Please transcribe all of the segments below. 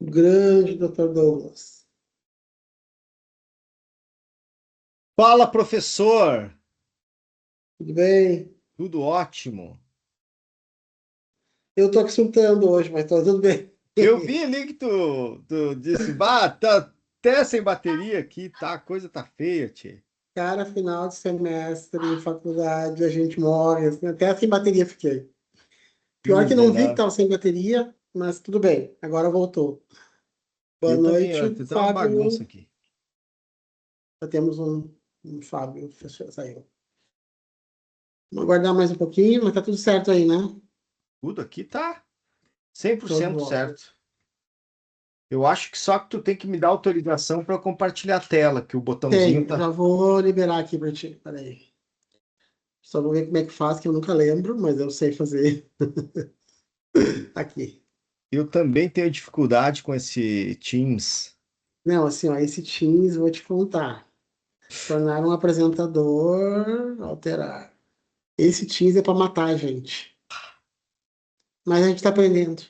Grande Dr. Douglas. Fala, professor! Tudo bem? Tudo ótimo. Eu tô aqui surtando hoje, mas tô tudo bem. Eu vi ali que tu disse, bah, tá até sem bateria aqui, tá? A coisa tá feia, tchê. Cara, final de semestre, faculdade, a gente morre, assim, até sem bateria fiquei. Pior que não vi que Miserável. tava sem bateria, mas tudo bem, agora voltou. Boa Eu também, ó, noite, tem uma bagunça Fábio. aqui. Já temos um Fábio, saiu. Vamos aguardar mais um pouquinho, mas tá tudo certo aí, né? Tudo aqui tá cem por Show de cento bola. certo. Eu acho que só que tu tem que me dar autorização para compartilhar a tela, que o botãozinho Tem, tá. já vou liberar aqui pra ti. Peraí. Só vou ver como é que faz, que eu nunca lembro, mas eu sei fazer aqui. Eu também tenho dificuldade com esse Teams. Não, assim, ó, esse Teams, vou te contar. Tornar um apresentador, alterar. Esse Teams é para matar a gente. Mas a gente tá aprendendo.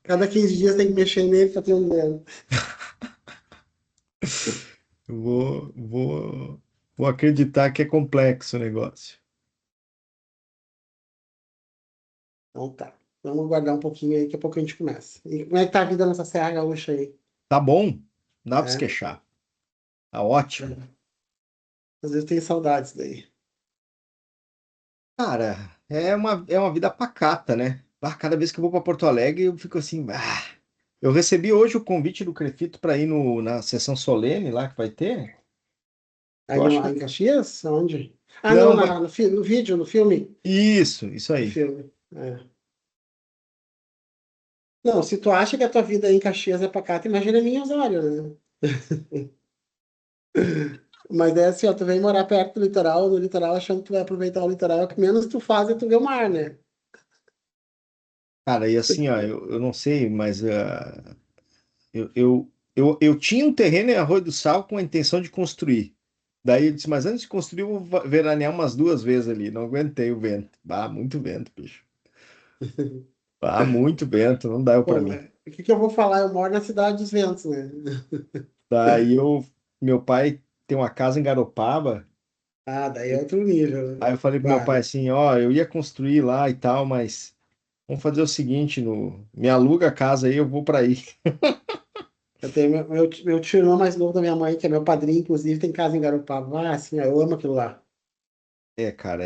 Cada 15 dias tem que mexer nele, tá aprendendo. Eu vou acreditar que é complexo o negócio. Então tá. Vamos aguardar um pouquinho aí, daqui a pouco a gente começa. E como é que tá a vida nessa Serra Gaúcha aí? Tá bom, não dá pra se É, queixar. Tá ótimo. é. Às vezes tem saudades daí. Cara, é uma vida pacata, né? Ah, cada vez que eu vou para Porto Alegre, eu fico assim. Eu recebi hoje o convite do Crefito para ir na sessão solene lá que vai ter. Aí Eu acho em que. Caxias? Onde? Ah, não, Não, vai. no vídeo, no filme. Isso No aí. filme. É. Não, se tu acha que a tua vida em Caxias é pacata, imagina a minha em Osório, né? Mas é assim, ó, tu vem morar perto do litoral, no litoral, achando que tu vai aproveitar o litoral, o que menos tu faz é tu ver o mar, né? Cara, e assim, ó, eu não sei, mas eu tinha um terreno em Arroio do Sal com a intenção de construir. Daí eu disse, mas antes de construir, eu vou veranear umas duas vezes ali. Não aguentei o vento. Muito vento, bicho. Muito vento, não dá Pô, para mim. mas o que que eu vou falar? Eu moro na cidade dos ventos, né? Daí meu pai tem uma casa em Garopaba. Ah, daí é outro nível, Aí né? eu falei pro meu pai Claro. assim, ó, eu ia construir lá e tal, mas vamos fazer o seguinte, me aluga a casa aí, eu vou para aí. Eu tenho meu tio irmão mais novo da minha mãe, que é meu padrinho, inclusive, tem casa em Garopaba. Ah, assim, ó, eu amo aquilo lá. É, cara,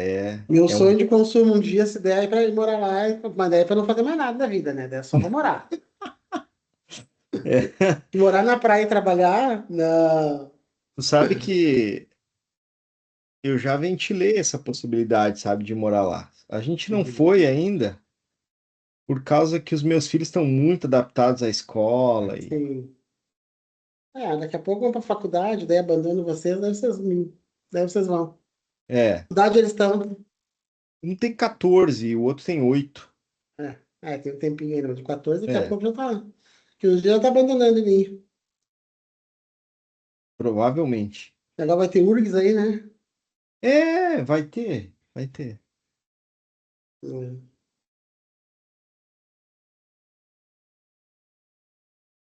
Meu é um, sonho de consumo um dia, se der, é pra ir morar lá, mas daí é pra não fazer mais nada da vida, né? Daí é só pra morar. é. Morar na praia e trabalhar, não. Tu sabe que eu já ventilei essa possibilidade, sabe, de morar lá. A gente não Uhum. foi ainda por causa que os meus filhos estão muito adaptados à escola e Sim. Daqui a pouco vão pra faculdade, daí abandono vocês, daí vocês vão. é, Faculdade eles estão. um tem 14 e o outro tem 8. Tem um tempinho ainda, mas de 14, daqui a É, pouco já tá. Que os dias já tá abandonando o ninho. provavelmente. Agora vai ter URGS aí, né? É, vai ter. Hum.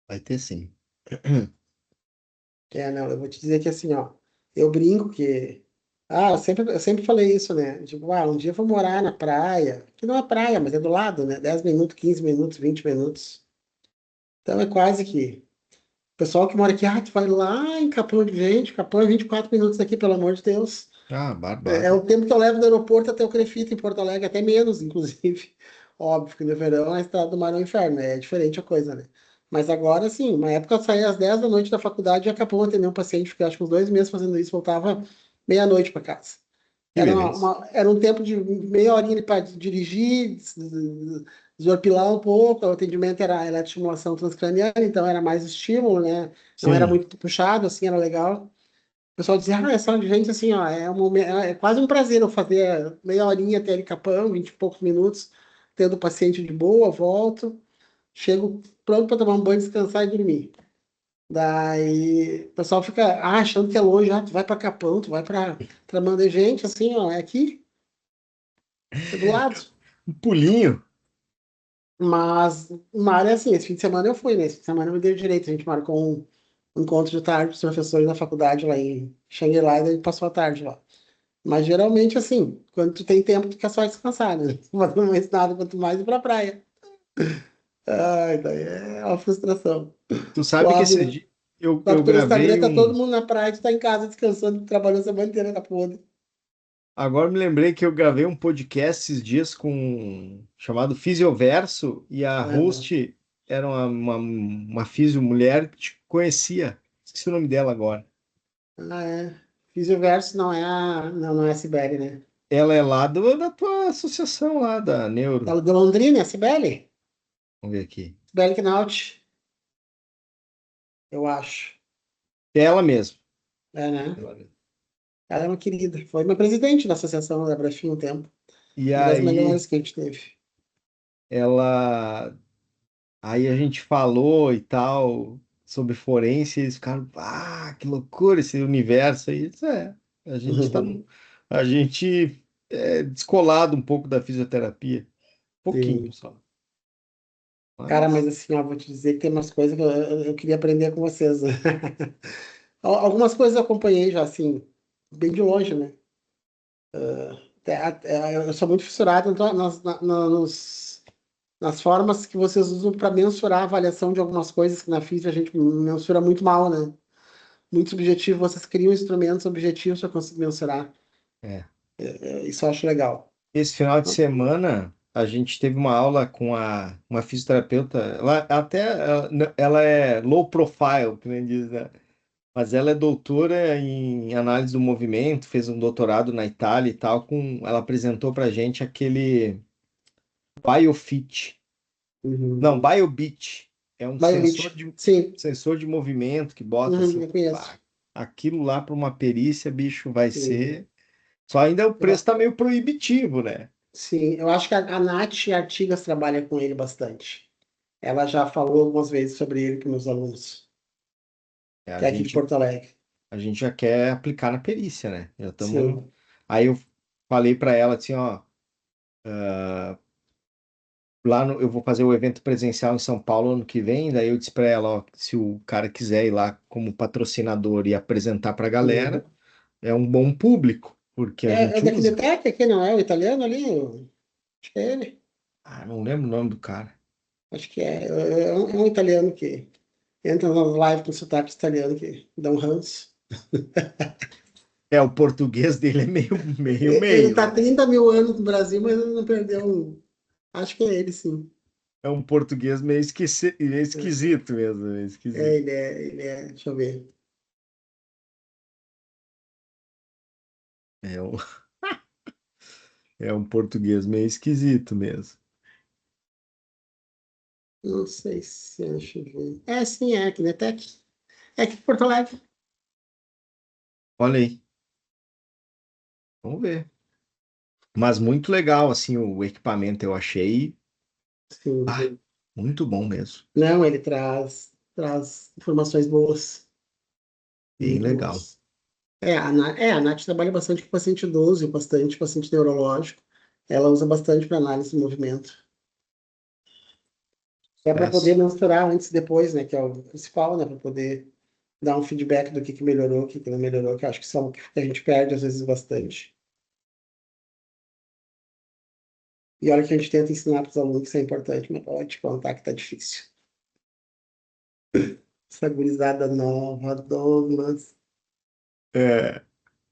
Vai ter sim. Não, eu vou te dizer que assim, ó, eu brinco que. Eu sempre falei isso, né? Tipo, um dia eu vou morar na praia, que não é praia, mas é do lado, né? 10 minutos, 15 minutos, 20 minutos. Então é quase que. O pessoal que mora aqui, tu vai lá em Capão de Gente, Capão é 24 minutos daqui, pelo amor de Deus. É Barbado. o tempo que eu levo do aeroporto até o Crefito em Porto Alegre, até menos, inclusive. Óbvio que no verão a estrada do mar é um inferno, é diferente a coisa, né? Mas agora sim, uma época eu saía às 10 da noite da faculdade e acabou atendendo um paciente, fiquei acho que uns 2 meses fazendo isso, voltava meia-noite para casa. Que Era, beleza. era um tempo de meia horinha para dirigir, desorpilar um pouco, o atendimento era eletroestimulação transcraniana, então era mais estímulo, né? Não era Sim, muito puxado, assim, era legal. O pessoal dizia, é só de gente assim, ó, é quase um prazer eu fazer meia horinha até ele Capão, 20 e poucos minutos, tendo o paciente de boa, volto, chego pronto para tomar um banho, descansar e dormir. Daí o pessoal fica achando que é longe, tu vai para Capão, tu vai para Tramandaí, gente, assim, ó, é aqui, é do lado. um pulinho. Mas uma área assim, esse fim de semana eu fui, né? Esse fim de semana eu me dei o direito. A gente marcou um encontro de tarde com os professores da faculdade lá em Xangai e daí passou a tarde lá. Mas geralmente, assim, quando tu tem tempo, tu quer só descansar, né? Mas não mais nada, quanto mais ir pra praia. Ai, daí é uma frustração. Tu Tu sabe que esses abre, dias eu, tu abre eu teu Instagram, gravei tá todo um. mundo na praia, tu tá em casa descansando, trabalhando a semana inteira, tá podre. Agora me lembrei que eu gravei um podcast esses dias com chamado Fisioverso e a Aham. host era uma fisio mulher que te conhecia. Esqueci o nome dela agora. Ah, é. Fisioverso não é não é a Cibele, né? Ela é lá da tua associação lá da Neuro. Ela é de Londrina, é a Cibele? Vamos ver aqui. Cibele Knaut, eu acho. É ela mesmo. É, né? Ela mesmo. Ela é uma querida. Foi uma presidente da associação da Brafim um tempo. E Uma das aí melhores que a gente teve. ela aí a gente falou e tal sobre forense, e eles ficaram, que loucura esse universo aí. Isso é, a gente tá, a gente é descolado um pouco da fisioterapia, pouquinho Sim. só. Cara, Mas mas assim, ó, vou te dizer que tem umas coisas que eu queria aprender com vocês, né? Algumas coisas eu acompanhei já, assim, bem de longe, né? Eu sou muito fissurado nas formas que vocês usam para mensurar a avaliação de algumas coisas que na física a gente mensura muito mal, né? Muito subjetivo, vocês criam instrumentos objetivos para conseguir mensurar. é. Isso eu acho legal. Esse final de semana a gente teve uma aula com uma fisioterapeuta. Ela é low profile, que nem diz, né? Mas ela é doutora em análise do movimento, fez um doutorado na Itália e tal. Ela apresentou pra gente aquele BioFit. Não, Uhum. BioBeat. É um BioLit, sim, sensor de movimento que bota assim. eu conheço. Pá, aquilo lá para uma perícia, bicho, vai Sim. ser. Só ainda o preço Eu, tá meio proibitivo, né? sim, eu acho que a Nath Artigas trabalha com ele bastante. Ela já falou algumas vezes sobre ele para meus alunos, É, que é aqui de Porto Alegre. a gente já quer aplicar na perícia, né? Já estamos. Sim. Aí eu falei para ela assim, ó, eu vou fazer o evento presencial em São Paulo ano que vem, daí eu disse para ela, ó, se o cara quiser ir lá como patrocinador e apresentar para a galera, Uhum. é um bom público, porque a É gente da usa. Kinetec aqui, não é? O italiano ali? Acho que é ele. Não lembro o nome do cara. Acho que é. É um italiano que entra nas lives com sotaque italiano que dá um ranço. É, o português dele é Ele meio, tá há né? 30 mil anos no Brasil, mas ele não perdeu um. Acho que é ele, sim. É um português meio esquisito mesmo, meio esquisito. Deixa eu ver. É um, é um português meio esquisito mesmo. Não sei se deixa eu ver. É, sim, é Kinetec. É aqui de Porto Alegre. Olha aí, vamos ver. Mas muito legal, assim, o equipamento eu achei, Sim. ah, muito bom mesmo. Não, ele traz informações boas, Bem muito legal. boas. A Nath trabalha bastante com paciente idoso e bastante paciente neurológico. Ela usa bastante para análise do movimento. É para poder Sucesso. mensurar antes e depois, né? Que é o principal, né? Para poder dar um feedback do que melhorou, o que não melhorou, que eu acho que são o que a gente perde às vezes bastante. E olha que a gente tenta ensinar para os alunos que isso é importante, mas pode te contar que tá difícil. Essa gurizada nova, Douglas, É,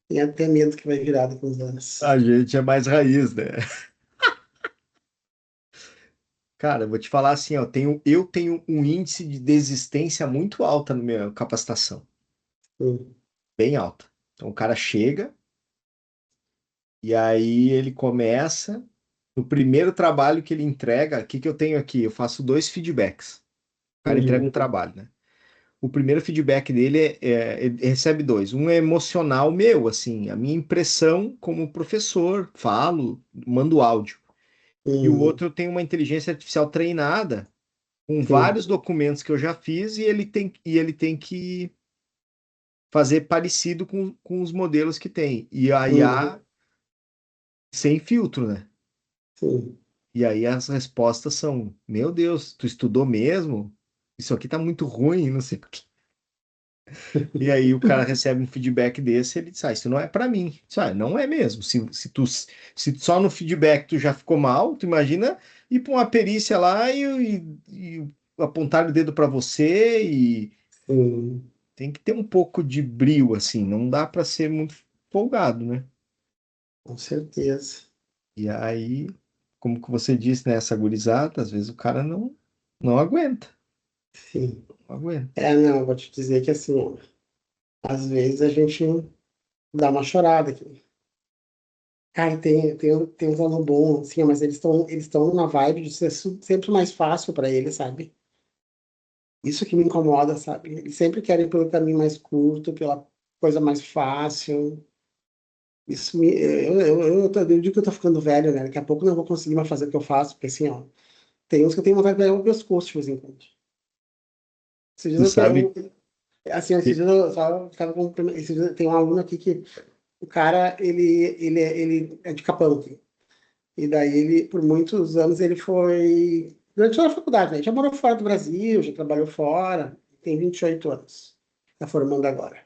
tem até medo que vai virar daqui uns anos. a gente é mais raiz, né? Cara, eu vou te falar assim, ó, eu tenho um índice de desistência muito alta na minha capacitação, Sim. bem alta. Então o cara chega e aí ele começa, no primeiro trabalho que ele entrega, o que que eu tenho aqui? Eu faço dois feedbacks. O cara entrega um Uhum. trabalho, né? O primeiro feedback dele ele recebe dois. Um é emocional meu, assim, a minha impressão como professor, falo, mando áudio. E o Uhum. outro eu tenho uma inteligência artificial treinada com Sim. vários documentos que eu já fiz e ele tem que fazer parecido com os modelos que tem. E a Uhum. IA sem filtro, né? Sim. E aí as respostas são: Meu Deus, tu estudou mesmo? Isso aqui tá muito ruim, não sei o quê. E aí o cara recebe um feedback desse, ele diz: Isso não é pra mim. Isso, não é mesmo. Se só no feedback tu já ficou mal, tu imagina ir pra uma perícia lá e apontar o dedo pra você e Sim, tem que ter um pouco de brio, assim, não dá pra ser muito folgado, né? com certeza. E aí, como que você disse, né, essa gurizada, às vezes o cara não aguenta, Sim. não aguenta. Não, eu vou te dizer que assim, ó, às vezes a gente dá uma chorada aqui. Cara, tem uns alunos bons, assim, mas eles estão numa vibe de ser sempre mais fácil para eles, sabe? Isso que me incomoda, sabe? Eles sempre querem pelo caminho mais curto, pela coisa mais fácil. Isso me. Eu digo que eu tô ficando velho, né? Daqui a pouco eu não vou conseguir mais fazer o que eu faço, porque assim, ó, tem uns que eu tenho vontade de pegar o pescoço de vez em quando. Esses dias Tu sabe assim, esses que dias eu só ficava com. Esses dias, tem um aluno aqui que o cara, ele é de Capão aqui. E daí ele, por muitos anos, ele foi. Durante toda a faculdade, né? Ele já morou fora do Brasil, já trabalhou fora, tem 28 anos. Está formando agora.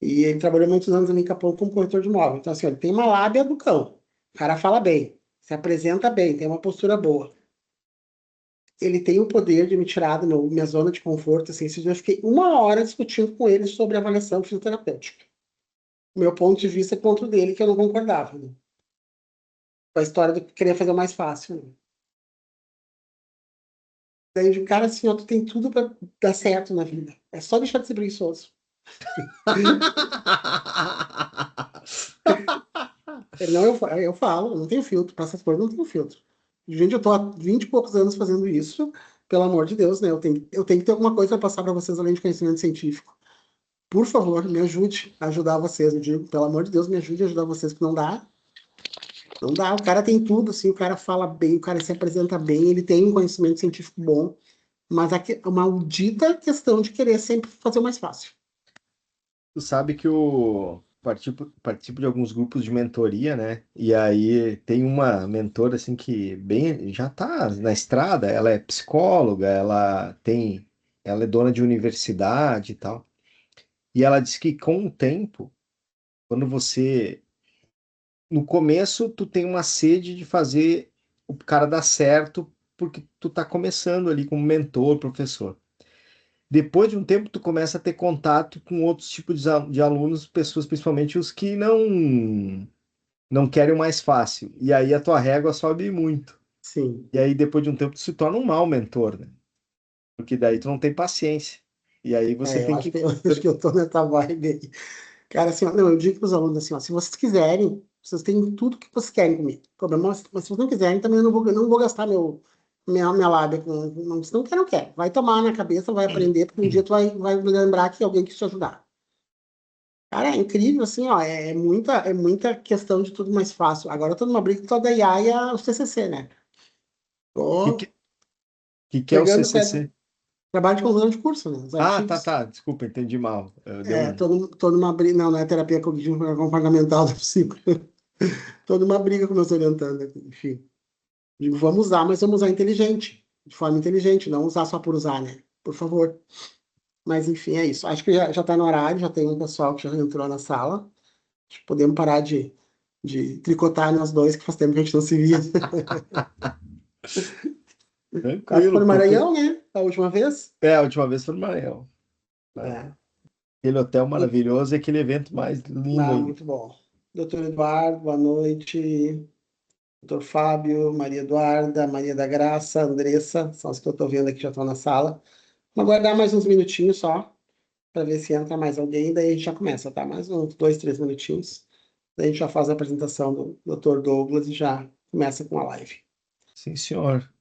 E ele trabalhou muitos anos ali em Capão como corretor de imóvel. Então, assim, ó, ele tem uma lábia do cão. O cara fala bem, se apresenta bem, tem uma postura boa. Ele tem o poder de me tirar da minha zona de conforto. Assim, esses dias eu fiquei uma hora discutindo com ele sobre avaliação fisioterapêutica. O meu ponto de vista é contra o dele, que eu não concordava, né? Com a história do que queria fazer o mais fácil, né? Daí, de cara, assim, ó, tu tem tudo pra dar certo na vida. É só deixar de ser preguiçoso. Ele, não, eu falo, eu não tenho filtro, para essas coisas não tenho filtro. Gente, eu tô há 20 e poucos anos fazendo isso, pelo amor de Deus, né? Eu tenho que ter alguma coisa para passar para vocês além de conhecimento científico. Por favor, me ajude a ajudar vocês. Eu digo, pelo amor de Deus, me ajude a ajudar vocês, que não dá. Não dá. O cara tem tudo, assim, o cara fala bem, o cara se apresenta bem, ele tem um conhecimento científico bom, mas a maldita questão de querer sempre fazer o mais fácil. tu sabe que eu participo de alguns grupos de mentoria, né? E aí tem uma mentora assim que bem já tá na estrada, ela é psicóloga, ela é dona de universidade e tal. E ela disse que com o tempo, quando você no começo tu tem uma sede de fazer o cara dar certo porque tu tá começando ali como mentor, professor. Depois de um tempo, tu começa a ter contato com outros tipos de alunos, pessoas, principalmente os que não querem o mais fácil. E aí a tua régua sobe muito. Sim. E aí, depois de um tempo, tu se torna um mau mentor, né? Porque daí tu não tem paciência. E aí você Eu tem acho que. que eu, acho que eu tô nessa vibe aí. Cara, assim, ó, não, eu digo para os alunos assim, ó, se vocês quiserem, vocês têm tudo que vocês querem comigo. O problema, mas se vocês não quiserem, também eu não vou gastar minha lábia com. Não, se não quer, não quer. Vai tomar na cabeça, vai aprender, porque um dia tu vai lembrar que alguém quis te ajudar. Cara, é incrível, assim, ó, é muita questão de tudo mais fácil. Agora eu tô numa briga só da IA e os TCC, né? O que, Tô que é o pegando o pé, CCC? trabalho de conclusão de curso, né? Os Ah, tá, artigos. tá. Desculpa, entendi mal. Deu É, um. tô numa briga, não é terapia cognitivo comportamental da psico. Tô numa briga com meus orientandos aqui, enfim. Digo, vamos usar, mas vamos usar inteligente, de forma inteligente, não usar só por usar, né? Por favor. Mas enfim, é isso. Acho que já tá no horário, já tem um pessoal que já entrou na sala. Acho que podemos parar de tricotar nós dois, que faz tempo que a gente não se via. Acho que foi Tranquilo, no qualquer. Maranhão, né? A última vez. É, a última vez foi no Maranhão. Né? É. Aquele hotel E- maravilhoso e aquele evento mais lindo ainda. muito bom. Doutor Eduardo, boa noite. Doutor Fábio, Maria Eduarda, Maria da Graça, Andressa, são os que eu estou vendo aqui que já estão na sala. Vou aguardar mais uns minutinhos só, para ver se entra mais alguém, daí a gente já começa, tá? Mais uns 2, 3 minutinhos. Daí a gente já faz a apresentação do Dr. Douglas e já começa com a live. Sim, senhor.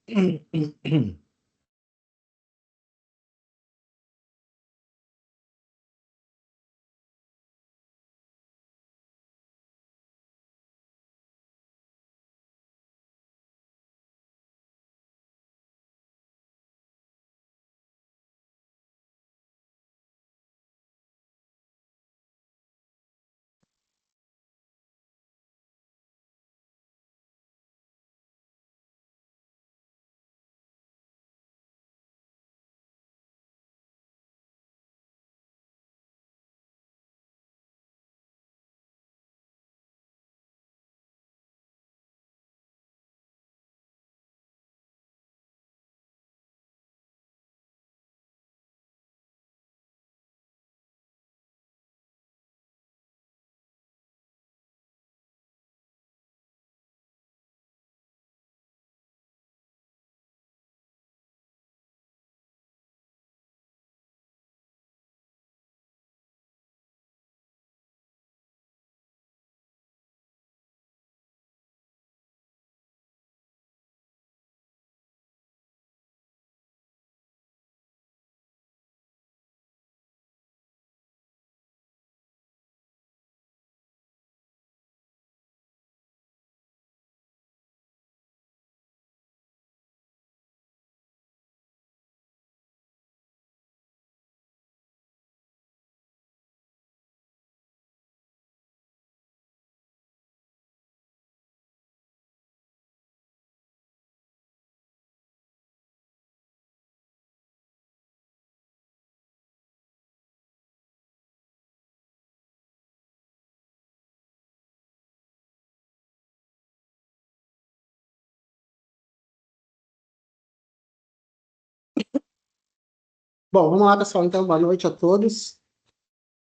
Bom, vamos lá, pessoal. Então, boa noite a todos.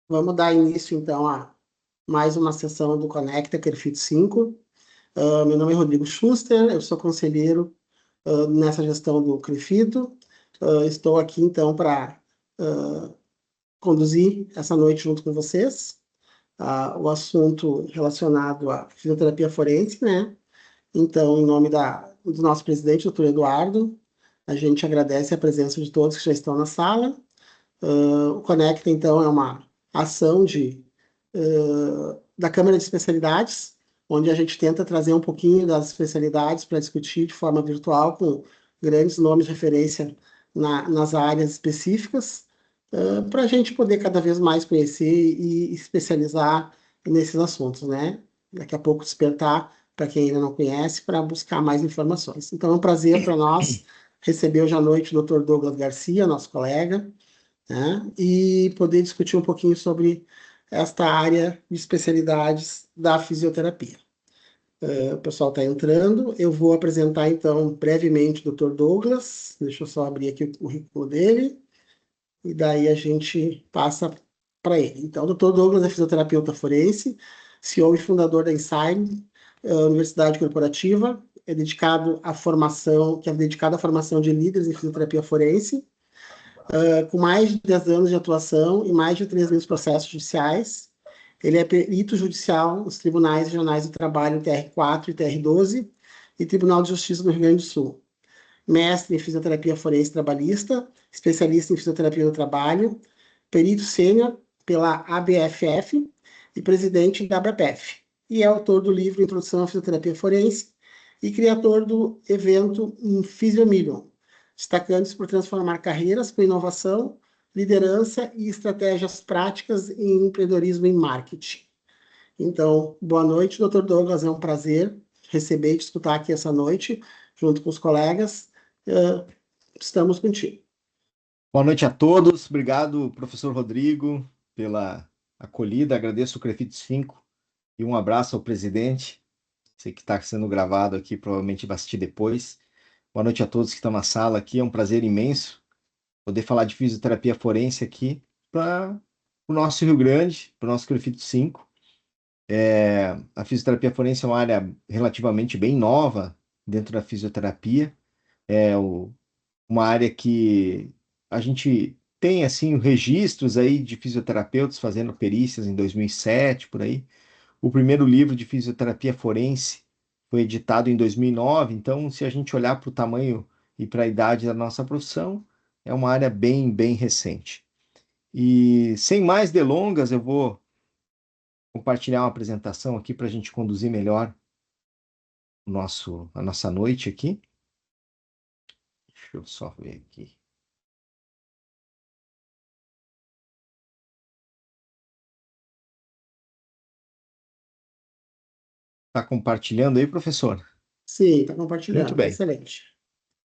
Vamos dar início, então, a mais uma sessão do Conecta Crefito 5. Meu nome é Rodrigo Schuster, eu sou conselheiro nessa gestão do Crefito. Estou aqui, então, para conduzir essa noite junto com vocês. O assunto relacionado à fisioterapia forense, né? Então, em nome do nosso presidente, doutor Eduardo, a gente agradece a presença de todos que já estão na sala. O Conecta, então, é uma ação da Câmara de Especialidades, onde a gente tenta trazer um pouquinho das especialidades para discutir de forma virtual com grandes nomes de referência nas áreas específicas, para a gente poder cada vez mais conhecer e especializar nesses assuntos, né? Daqui a pouco despertar para quem ainda não conhece, para buscar mais informações. Então, é um prazer para nós receber hoje à noite o Dr. Douglas Garcia, nosso colega, né? E poder discutir um pouquinho sobre esta área de especialidades da fisioterapia. O pessoal está entrando, eu vou apresentar então brevemente o Dr. Douglas, deixa eu só abrir aqui o currículo dele, e daí a gente passa para ele. Então, o Dr. Douglas é fisioterapeuta forense, CEO e fundador da Insight, Universidade Corporativa, que é dedicado à formação de líderes em fisioterapia forense, com mais de 10 anos de atuação e mais de 3 mil processos judiciais. Ele é perito judicial nos tribunais regionais do trabalho TR4 e TR12 e Tribunal de Justiça do Rio Grande do Sul. Mestre em fisioterapia forense trabalhista, especialista em fisioterapia do trabalho, perito sênior pela ABFF e presidente da ABPF. E é autor do livro Introdução à Fisioterapia Forense e criador do evento Physiomillion, destacando-se por transformar carreiras com inovação, liderança e estratégias práticas em empreendedorismo e marketing. Então, boa noite, Dr. Douglas, é um prazer receber e te escutar aqui essa noite, junto com os colegas. Estamos contigo. Boa noite a todos. Obrigado, professor Rodrigo, pela acolhida. Agradeço o Crefito 5 e um abraço ao presidente. Sei que está sendo gravado aqui, provavelmente vai assistir depois. Boa noite a todos que estão na sala aqui. É um prazer imenso poder falar de fisioterapia forense aqui para o nosso Rio Grande, para o nosso Crefito 5. A fisioterapia forense é uma área relativamente bem nova dentro da fisioterapia. Uma área que a gente tem assim registros aí de fisioterapeutas fazendo perícias em 2007, por aí. O primeiro livro de fisioterapia forense foi editado em 2009, então se a gente olhar para o tamanho e para a idade da nossa profissão, é uma área bem recente. E sem mais delongas, eu vou compartilhar uma apresentação aqui para a gente conduzir melhor a nossa noite aqui. Deixa eu só ver aqui. Está compartilhando aí, professor? Sim, está Muito compartilhando. bem. Excelente.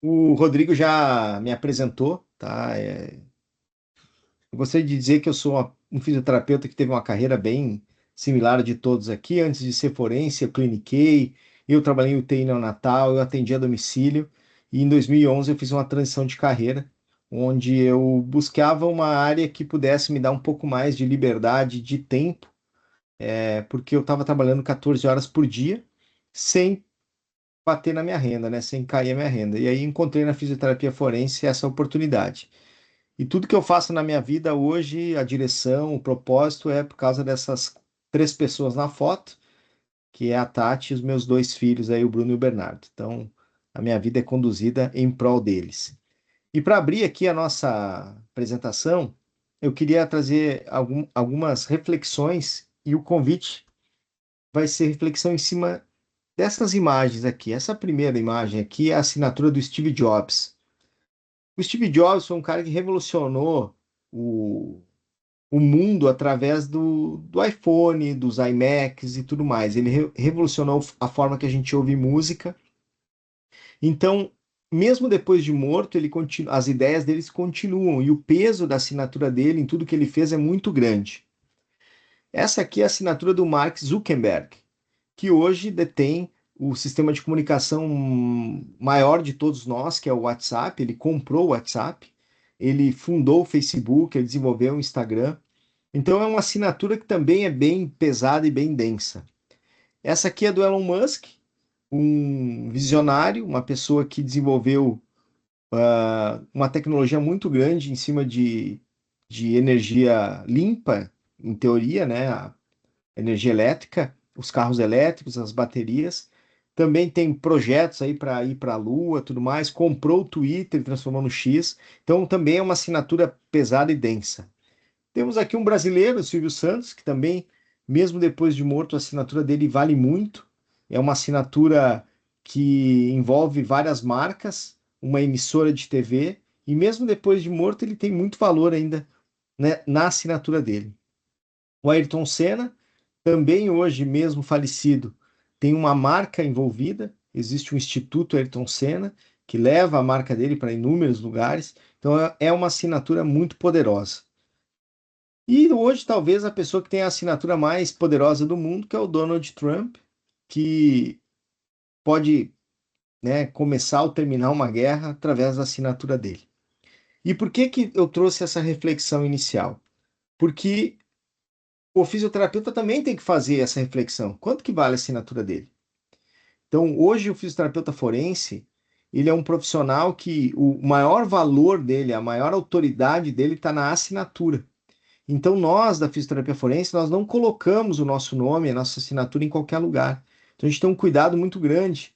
O Rodrigo já me apresentou, tá? Eu gostaria de dizer que eu sou um fisioterapeuta que teve uma carreira bem similar a de todos aqui. Antes de ser forense, eu cliniquei, eu trabalhei em UTI neonatal, eu atendi a domicílio, e em 2011 eu fiz uma transição de carreira, onde eu buscava uma área que pudesse me dar um pouco mais de liberdade de tempo, porque eu estava trabalhando 14 horas por dia, sem bater na minha renda, né? Sem cair a minha renda. E aí encontrei na fisioterapia forense essa oportunidade. E tudo que eu faço na minha vida hoje, a direção, o propósito é por causa dessas três pessoas na foto, que é a Tati e os meus dois filhos aí, o Bruno e o Bernardo. Então, a minha vida é conduzida em prol deles. E para abrir aqui a nossa apresentação, eu queria trazer algumas reflexões e o convite vai ser reflexão em cima dessas imagens aqui. Essa primeira imagem aqui é a assinatura do Steve Jobs. O Steve Jobs foi um cara que revolucionou o, o mundo através do iPhone, dos iMacs e tudo mais. Ele revolucionou a forma que a gente ouve música. Então, mesmo depois de morto, as ideias deles continuam e o peso da assinatura dele em tudo que ele fez é muito grande. Essa aqui é a assinatura do Mark Zuckerberg, que hoje detém o sistema de comunicação maior de todos nós, que é o WhatsApp. Ele comprou o WhatsApp ele fundou o Facebook, ele desenvolveu o Instagram. Então é uma assinatura que também é bem pesada e bem densa. Essa aqui é do Elon Musk, um visionário, uma pessoa que desenvolveu uma tecnologia muito grande em cima de energia limpa, em teoria, né? A energia elétrica, os carros elétricos, as baterias. Também tem projetos aí para ir para a Lua, tudo mais. Comprou o Twitter, transformou no X. Então também é uma assinatura pesada e densa. Temos aqui um brasileiro, o Silvio Santos, que também, mesmo depois de morto, a assinatura dele vale muito. É uma assinatura que envolve várias marcas, uma emissora de TV, e mesmo depois de morto, ele tem muito valor ainda, né, na assinatura dele. O Ayrton Senna, também hoje, mesmo falecido, tem uma marca envolvida. Existe um Instituto Ayrton Senna, que leva a marca dele para inúmeros lugares. Então, é uma assinatura muito poderosa. E hoje, talvez, a pessoa que tem a assinatura mais poderosa do mundo, que é o Donald Trump, que pode, né, começar ou terminar uma guerra através da assinatura dele. E por que que eu trouxe essa reflexão inicial? Porque o fisioterapeuta também tem que fazer essa reflexão. Quanto que vale a assinatura dele? Então, hoje, o fisioterapeuta forense, ele é um profissional que o maior valor dele, a maior autoridade dele está na assinatura. Então, nós da fisioterapia forense, nós não colocamos o nosso nome, a nossa assinatura em qualquer lugar. Então, a gente tem um cuidado muito grande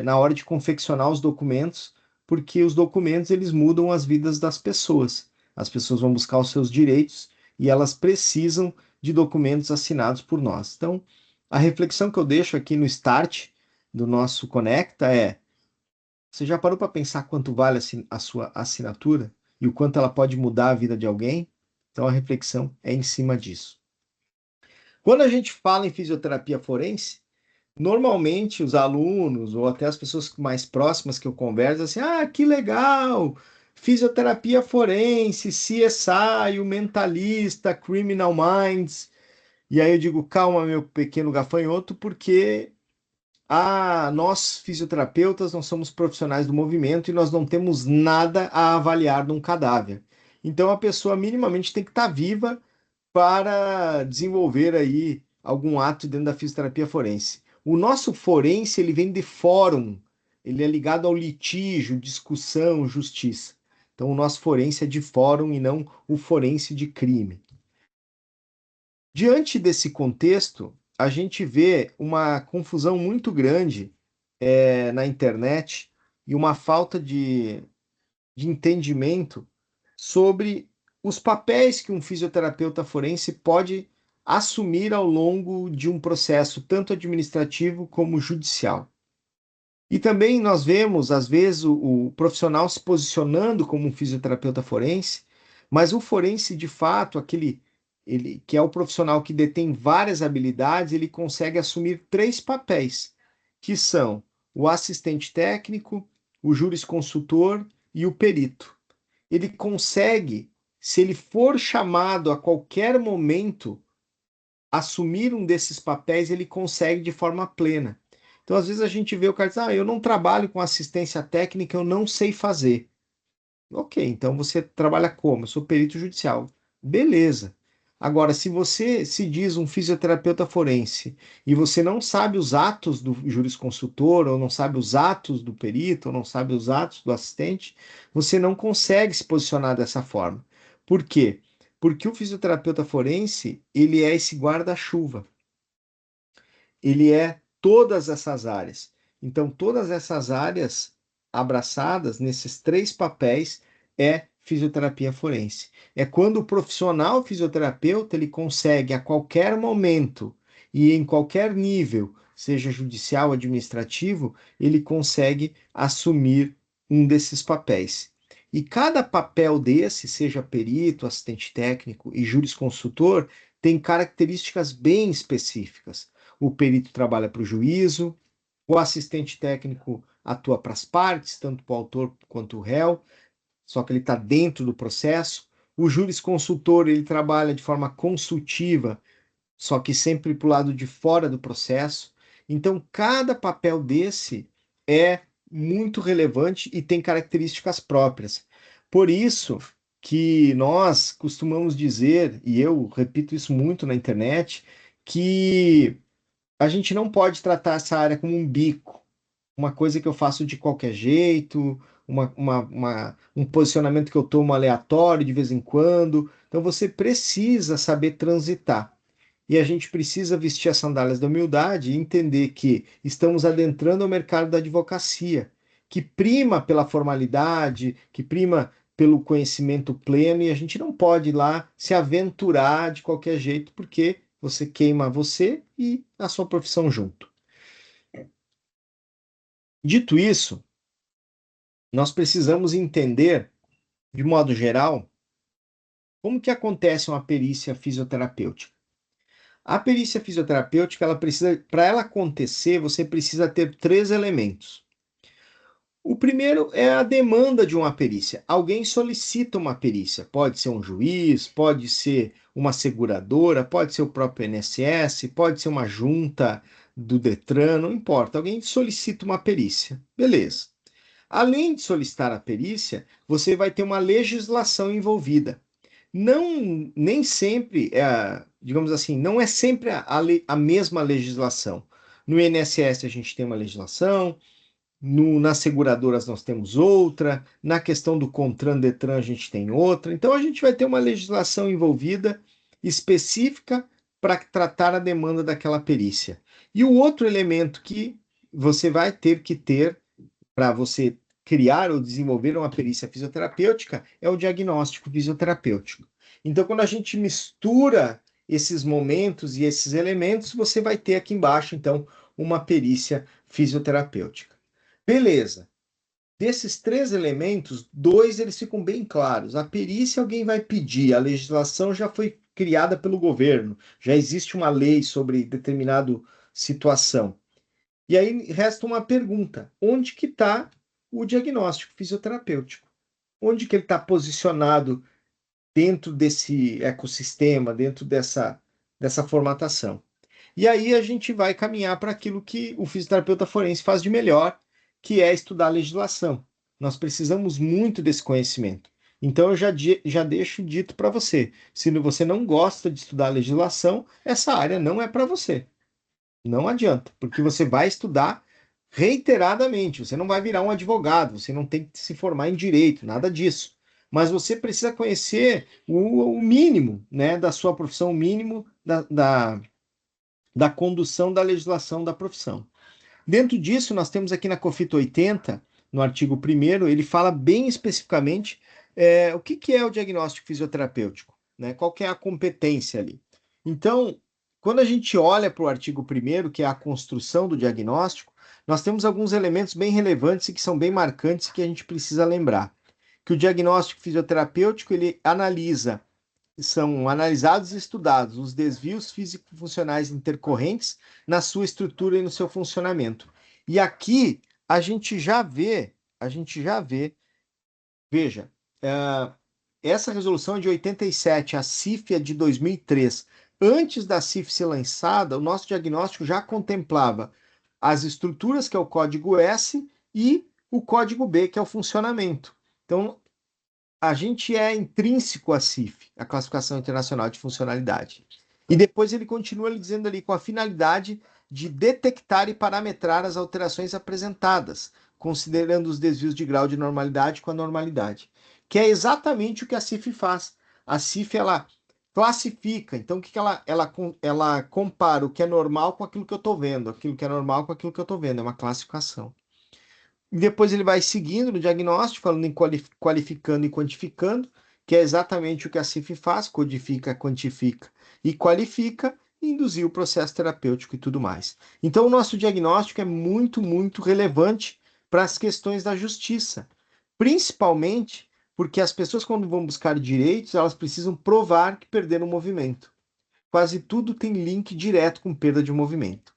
na hora de confeccionar os documentos, porque os documentos eles mudam as vidas das pessoas. As pessoas vão buscar os seus direitos e elas precisam de documentos assinados por nós. Então, a reflexão que eu deixo aqui no start do nosso Conecta é: você já parou para pensar quanto vale a sua assinatura e o quanto ela pode mudar a vida de alguém? Então a reflexão é em cima disso. Quando a gente fala em fisioterapia forense, normalmente os alunos ou até as pessoas mais próximas que eu converso assim: "Ah, que legal! Fisioterapia forense, CSI, o Mentalista, Criminal Minds". E aí eu digo: "Calma, meu pequeno gafanhoto, porque nós fisioterapeutas, nós somos profissionais do movimento e nós não temos nada a avaliar num cadáver. Então a pessoa minimamente tem que estar viva para desenvolver aí algum ato dentro da fisioterapia forense. O nosso forense, ele vem de fórum, ele é ligado ao litígio, discussão, justiça. Então o nosso forense é de fórum e não o forense de crime. Diante desse contexto, a gente vê uma confusão muito grande na internet e uma falta de entendimento sobre os papéis que um fisioterapeuta forense pode assumir ao longo de um processo, tanto administrativo como judicial. E também nós vemos, às vezes, o profissional se posicionando como um fisioterapeuta forense, mas o forense, de fato, aquele ele, que é o profissional que detém várias habilidades, ele consegue assumir três papéis, que são o assistente técnico, o jurisconsultor e o perito. Ele consegue, se ele for chamado a qualquer momento, assumir um desses papéis, ele consegue de forma plena. Então, às vezes a gente vê o cara diz: eu não trabalho com assistência técnica, eu não sei fazer. Ok, então você trabalha como? Eu sou perito judicial. Beleza. Agora, se você se diz um fisioterapeuta forense e você não sabe os atos do jurisconsultor, ou não sabe os atos do perito, ou não sabe os atos do assistente, você não consegue se posicionar dessa forma. Por quê? Porque o fisioterapeuta forense, ele é esse guarda-chuva. Ele é todas essas áreas. Então, todas essas áreas abraçadas nesses três papéis é fisioterapia forense. É quando o profissional fisioterapeuta ele consegue a qualquer momento e em qualquer nível, seja judicial, administrativo, ele consegue assumir um desses papéis. E cada papel desse, seja perito, assistente técnico e jurisconsultor, tem características bem específicas. O perito trabalha para o juízo, o assistente técnico atua para as partes, tanto para o autor quanto o réu, só que ele está dentro do processo. O jurisconsultor ele trabalha de forma consultiva, só que sempre para o lado de fora do processo. Então, cada papel desse é muito relevante e tem características próprias. Por isso que nós costumamos dizer, e eu repito isso muito na internet, que a gente não pode tratar essa área como um bico, uma coisa que eu faço de qualquer jeito, um posicionamento que eu tomo aleatório de vez em quando. Então você precisa saber transitar. E a gente precisa vestir as sandálias da humildade e entender que estamos adentrando o mercado da advocacia, que prima pela formalidade, que prima pelo conhecimento pleno, e a gente não pode ir lá se aventurar de qualquer jeito, porque você queima você e a sua profissão junto. Dito isso, nós precisamos entender, de modo geral, como que acontece uma perícia fisioterapêutica. A perícia fisioterapêutica, ela precisa, para ela acontecer, você precisa ter três elementos. O primeiro é a demanda de uma perícia. Alguém solicita uma perícia. Pode ser um juiz, pode ser uma seguradora, pode ser o próprio INSS, pode ser uma junta do Detran, não importa. Alguém solicita uma perícia. Beleza. Além de solicitar a perícia, você vai ter uma legislação envolvida. Não, nem sempre, digamos assim, não é sempre a mesma legislação. No INSS a gente tem uma legislação, nas seguradoras nós temos outra, na questão do CONTRAN, DETRAN a gente tem outra. Então a gente vai ter uma legislação envolvida específica para tratar a demanda daquela perícia. E o outro elemento que você vai ter que ter para você criar ou desenvolver uma perícia fisioterapêutica é o diagnóstico fisioterapêutico. Então, quando a gente mistura esses momentos e esses elementos, você vai ter aqui embaixo, então, uma perícia fisioterapêutica. Beleza. Desses três elementos, dois eles ficam bem claros. A perícia alguém vai pedir, a legislação já foi criada pelo governo, já existe uma lei sobre determinada situação. E aí resta uma pergunta: onde que está o diagnóstico fisioterapêutico? Onde que ele está posicionado dentro desse ecossistema, dentro dessa formatação? E aí a gente vai caminhar para aquilo que o fisioterapeuta forense faz de melhor, que é estudar a legislação. Nós precisamos muito desse conhecimento. Então eu já deixo dito para você, se você não gosta de estudar a legislação, essa área não é para você. Não adianta, porque você vai estudar reiteradamente. Você não vai virar um advogado, você não tem que se formar em direito, nada disso. Mas você precisa conhecer o mínimo, né, da sua profissão, o mínimo da condução da legislação da profissão. Dentro disso, nós temos aqui na COFIT 80, no artigo 1º, ele fala bem especificamente o que é o diagnóstico fisioterapêutico, né? Qual que é a competência ali. Então, quando a gente olha para o artigo 1º, que é a construção do diagnóstico, nós temos alguns elementos bem relevantes e que são bem marcantes e que a gente precisa lembrar. Que o diagnóstico fisioterapêutico, ele analisa são analisados e estudados os desvios físico-funcionais intercorrentes na sua estrutura e no seu funcionamento. E aqui a gente já vê, veja, essa resolução é de 87, a CIF é de 2003. Antes da CIF ser lançada, o nosso diagnóstico já contemplava as estruturas, que é o código S, e o código B, que é o funcionamento. Então, a gente é intrínseco à CIF, a Classificação Internacional de Funcionalidade. E depois ele continua dizendo ali com a finalidade de detectar e parametrar as alterações apresentadas, considerando os desvios de grau de normalidade com a normalidade, que é exatamente o que a CIF faz. A CIF ela classifica, então o que ela compara o que é normal com aquilo que eu estou vendo, aquilo que é normal com aquilo que eu estou vendo, é uma classificação. E depois ele vai seguindo no diagnóstico, falando em qualificando e quantificando, que é exatamente o que a CIF faz, codifica, quantifica e qualifica, e induzir o processo terapêutico e tudo mais. Então, o nosso diagnóstico é muito, muito relevante para as questões da justiça, principalmente porque as pessoas, quando vão buscar direitos, elas precisam provar que perderam o movimento. Quase tudo tem link direto com perda de movimento.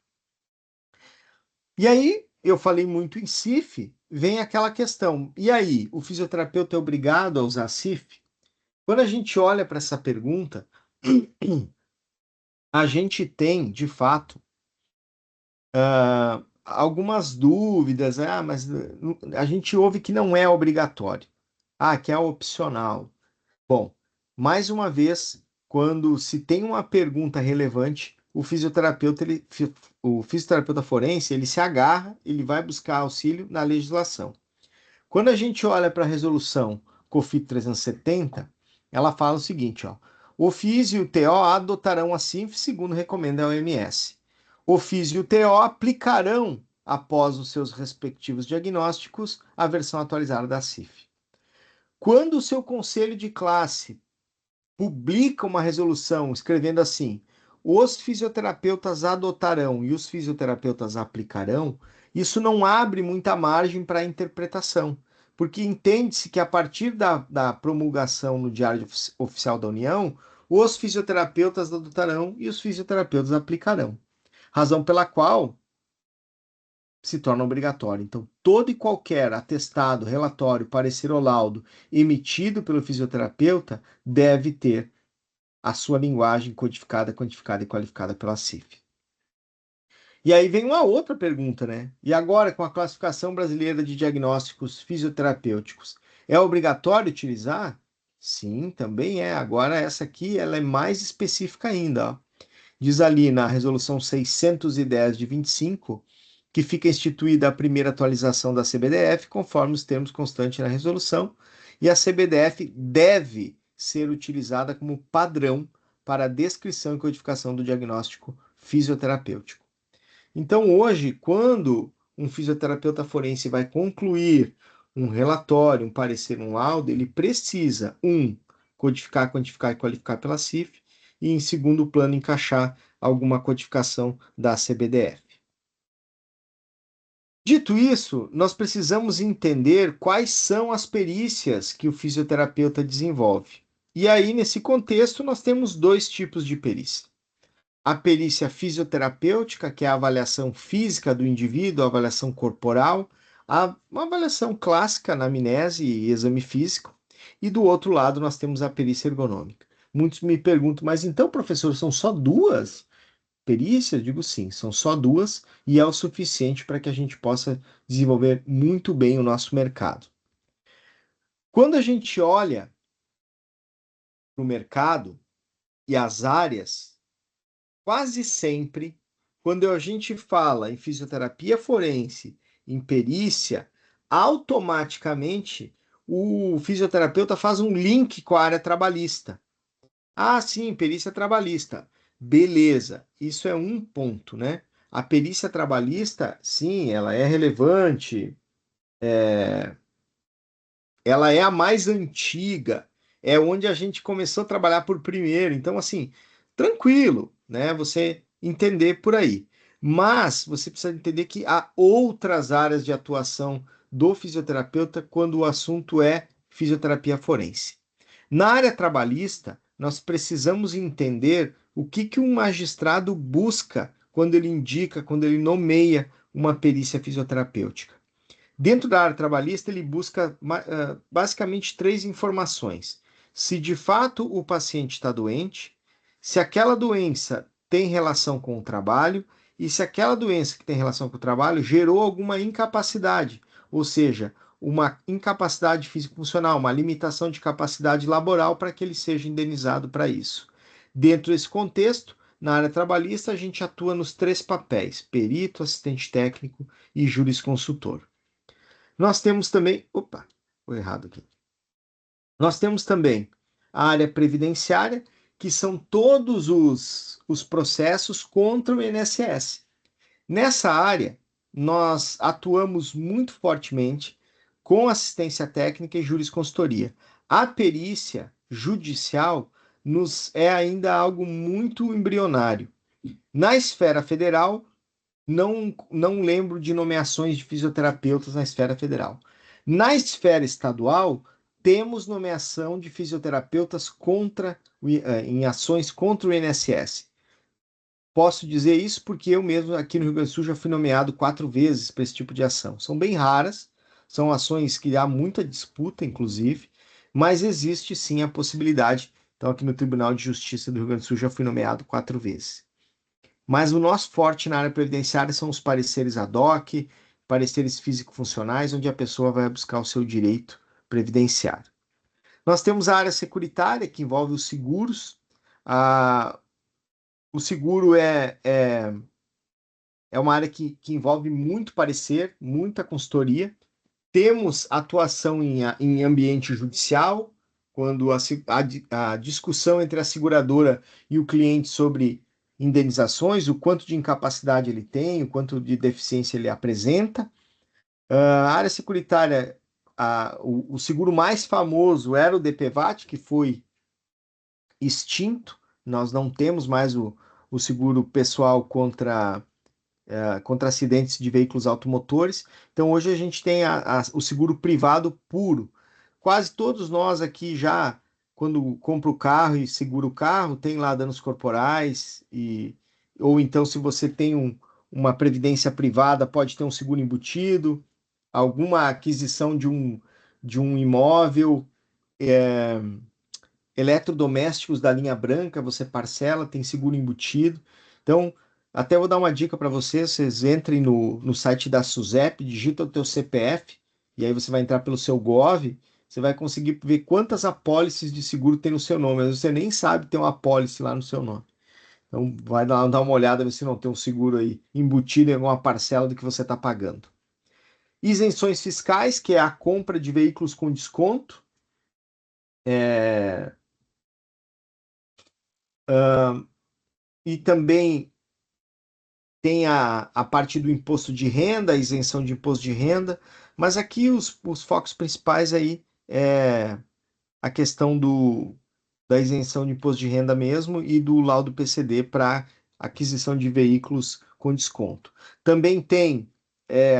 E aí, eu falei muito em CIF, vem aquela questão. E aí, o fisioterapeuta é obrigado a usar CIF? Quando a gente olha para essa pergunta, a gente tem, de fato, algumas dúvidas. Mas a gente ouve que não é obrigatório. Ah, que é opcional. Bom, mais uma vez, quando se tem uma pergunta relevante, o fisioterapeuta forense, ele se agarra, ele vai buscar auxílio na legislação. Quando a gente olha para a resolução COFIT 370, ela fala o seguinte, ó: o FIS e o TO adotarão a CINF segundo recomenda a OMS. O FIS e o TO aplicarão, após os seus respectivos diagnósticos, a versão atualizada da CIF. Quando o seu conselho de classe publica uma resolução escrevendo assim: os fisioterapeutas adotarão e os fisioterapeutas aplicarão, isso não abre muita margem para interpretação, porque entende-se que a partir da promulgação no Diário Oficial da União, os fisioterapeutas adotarão e os fisioterapeutas aplicarão. Razão pela qual se torna obrigatório. Então, todo e qualquer atestado, relatório, parecer ou laudo emitido pelo fisioterapeuta deve ter a sua linguagem codificada, quantificada e qualificada pela CIF. E aí vem uma outra pergunta, né? E agora, com a classificação brasileira de diagnósticos fisioterapêuticos, é obrigatório utilizar? Sim, também é. Agora, essa aqui ela é mais específica ainda, ó. Diz ali na resolução 610 de 25 que fica instituída a primeira atualização da CBDF, conforme os termos constantes na resolução, e a CBDF deve ser utilizada como padrão para a descrição e codificação do diagnóstico fisioterapêutico. Então, hoje, quando um fisioterapeuta forense vai concluir um relatório, um parecer, um laudo, ele precisa, codificar, quantificar e qualificar pela CIF, e, em segundo plano, encaixar alguma codificação da CBDF. Dito isso, nós precisamos entender quais são as perícias que o fisioterapeuta desenvolve. E aí, nesse contexto, nós temos dois tipos de perícia. A perícia fisioterapêutica, que é a avaliação física do indivíduo, a avaliação corporal, uma avaliação clássica na anamnese e exame físico. E do outro lado, nós temos a perícia ergonômica. Muitos me perguntam, mas então, professor, são só duas perícias? Digo sim, são só duas e é o suficiente para que a gente possa desenvolver muito bem o nosso mercado. Quando a gente olha para o mercado e as áreas, quase sempre, quando a gente fala em fisioterapia forense, em perícia, automaticamente o fisioterapeuta faz um link com a área trabalhista. Ah, sim, perícia trabalhista. Beleza, isso é um ponto, né? A perícia trabalhista, sim, ela é relevante, ela é a mais antiga, é onde a gente começou a trabalhar por primeiro. Então, assim, tranquilo, né? Você entender por aí. Mas você precisa entender que há outras áreas de atuação do fisioterapeuta quando o assunto é fisioterapia forense. Na área trabalhista, nós precisamos entender o que um magistrado busca quando ele indica, quando ele nomeia uma perícia fisioterapêutica. Dentro da área trabalhista, ele busca basicamente três informações: se de fato o paciente está doente, se aquela doença tem relação com o trabalho e se aquela doença que tem relação com o trabalho gerou alguma incapacidade, ou seja, uma incapacidade físico-funcional, uma limitação de capacidade laboral para que ele seja indenizado para isso. Dentro desse contexto, na área trabalhista, a gente atua nos três papéis: perito, assistente técnico e jurisconsultor. Nós temos também. Opa, foi errado aqui. Nós temos também a área previdenciária, que são todos os processos contra o INSS. Nessa área, nós atuamos muito fortemente com assistência técnica e jurisconsultoria. A perícia judicial nos é ainda algo muito embrionário. Na esfera federal, não lembro de nomeações de fisioterapeutas na esfera federal. Na esfera estadual, temos nomeação de fisioterapeutas em ações contra o INSS. Posso dizer isso porque eu mesmo aqui no Rio Grande do Sul já fui nomeado 4 vezes para esse tipo de ação. São bem raras, são ações que há muita disputa, inclusive, mas existe sim a possibilidade. Então, aqui no Tribunal de Justiça do Rio Grande do Sul já fui nomeado 4 vezes. Mas o nosso forte na área previdenciária são os pareceres ad hoc, pareceres físico-funcionais, onde a pessoa vai buscar o seu direito previdenciário. Nós temos a área securitária, que envolve os seguros. Ah, o seguro é uma área que envolve muito parecer, muita consultoria. Temos atuação em ambiente judicial, quando a discussão entre a seguradora e o cliente sobre indenizações, o quanto de incapacidade ele tem, o quanto de deficiência ele apresenta. A área securitária, o seguro mais famoso era o DPVAT, que foi extinto. Nós não temos mais o seguro pessoal contra acidentes de veículos automotores. Então, hoje a gente tem o seguro privado puro. Quase todos nós aqui já, quando compra o carro e segura o carro, tem lá danos corporais, ou então, se você tem uma previdência privada, pode ter um seguro embutido, alguma aquisição de um imóvel. é, Eletrodomésticos da linha branca, você parcela, tem seguro embutido. Então, até vou dar uma dica para vocês entrem no site da SUSEP, digita o teu CPF, e aí você vai entrar pelo seu Gov, você vai conseguir ver quantas apólices de seguro tem no seu nome, mas você nem sabe ter uma apólice lá no seu nome. Então, vai dar uma olhada, ver se não tem um seguro aí embutido em alguma parcela do que você está pagando. Isenções fiscais, que é a compra de veículos com desconto. É, e também tem a parte do imposto de renda, a isenção de imposto de renda, mas aqui os focos principais aí é a questão da isenção de imposto de renda mesmo e do laudo PCD para aquisição de veículos com desconto. Também tem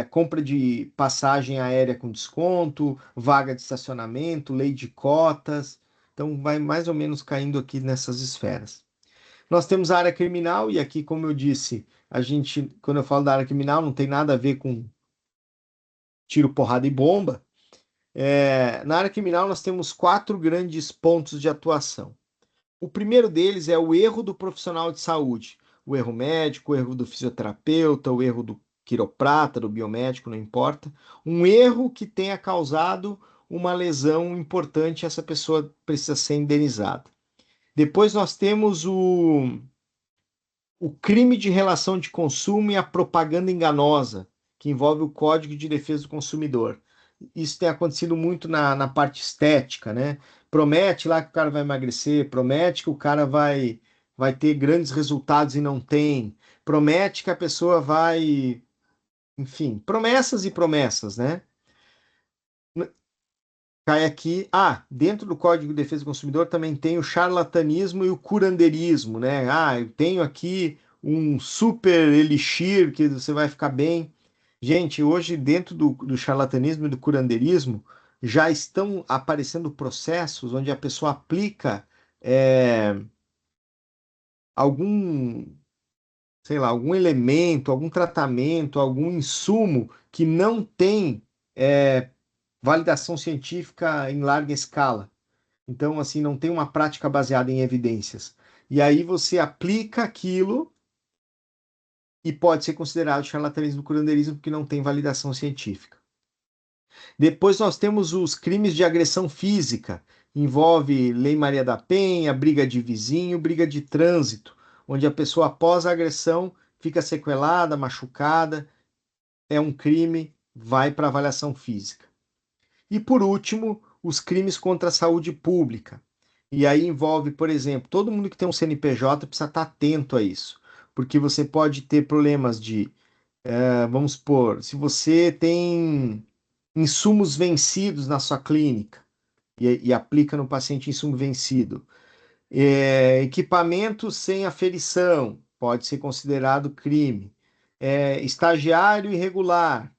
compra de passagem aérea com desconto, vaga de estacionamento, lei de cotas, então vai mais ou menos caindo aqui nessas esferas. Nós temos a área criminal, e aqui, como eu disse, a gente, quando eu falo da área criminal, não tem nada a ver com tiro, porrada e bomba. Na área criminal, nós temos 4 grandes pontos de atuação. O primeiro deles é o erro do profissional de saúde, o erro médico, o erro do fisioterapeuta, o erro do quiroprata, do biomédico, não importa. Um erro que tenha causado uma lesão importante, essa pessoa precisa ser indenizada. Depois nós temos o crime de relação de consumo e a propaganda enganosa, que envolve o Código de Defesa do Consumidor. Isso tem acontecido muito na parte estética, né? Promete lá que o cara vai emagrecer, promete que o cara vai ter grandes resultados e não tem, promete que a pessoa vai. Enfim, promessas e promessas, né? Cai aqui. Dentro do Código de Defesa do Consumidor também tem o charlatanismo e o curandeirismo, né? Eu tenho aqui um super elixir que você vai ficar bem. Gente, hoje, dentro do charlatanismo e do curandeirismo, já estão aparecendo processos onde a pessoa aplica algum, sei lá, algum elemento, algum tratamento, algum insumo que não tem validação científica em larga escala. Então, assim, não tem uma prática baseada em evidências. E aí você aplica aquilo e pode ser considerado charlatanismo, curandeirismo, porque não tem validação científica. Depois nós temos os crimes de agressão física. Envolve Lei Maria da Penha, briga de vizinho, briga de trânsito, onde a pessoa após a agressão fica sequelada, machucada, é um crime, vai para avaliação física. E por último, os crimes contra a saúde pública. E aí envolve, por exemplo, todo mundo que tem um CNPJ precisa estar atento a isso, porque você pode ter problemas vamos supor, se você tem insumos vencidos na sua clínica e aplica no paciente insumo vencido, equipamentos sem aferição pode ser considerado crime, estagiário irregular,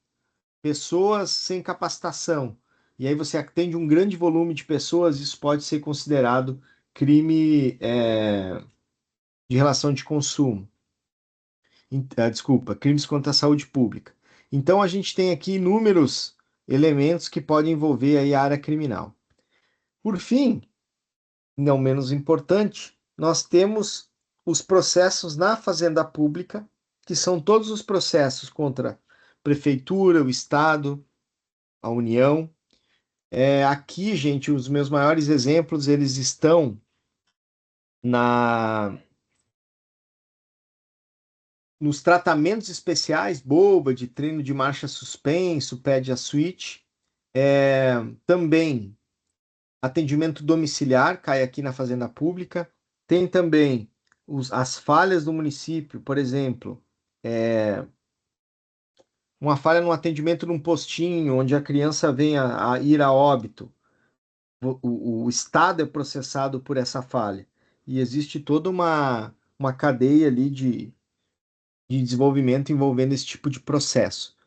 pessoas sem capacitação. E aí você atende um grande volume de pessoas, isso pode ser considerado crime de relação de consumo. Desculpa, crimes contra a saúde pública. Então a gente tem aqui inúmeros elementos que podem envolver aí a área criminal. Por fim, não menos importante, nós temos os processos na fazenda pública, que são todos os processos contra a prefeitura, o Estado, a União, Aqui, gente, os meus maiores exemplos, eles estão na nos tratamentos especiais, boba, de treino de marcha suspenso, pede a switch. Também atendimento domiciliar, cai aqui na Fazenda Pública. Tem também as falhas do município, por exemplo, uma falha no atendimento num postinho, onde a criança vem a ir a óbito. O Estado é processado por essa falha. E existe toda uma cadeia ali de desenvolvimento envolvendo esse tipo de processo.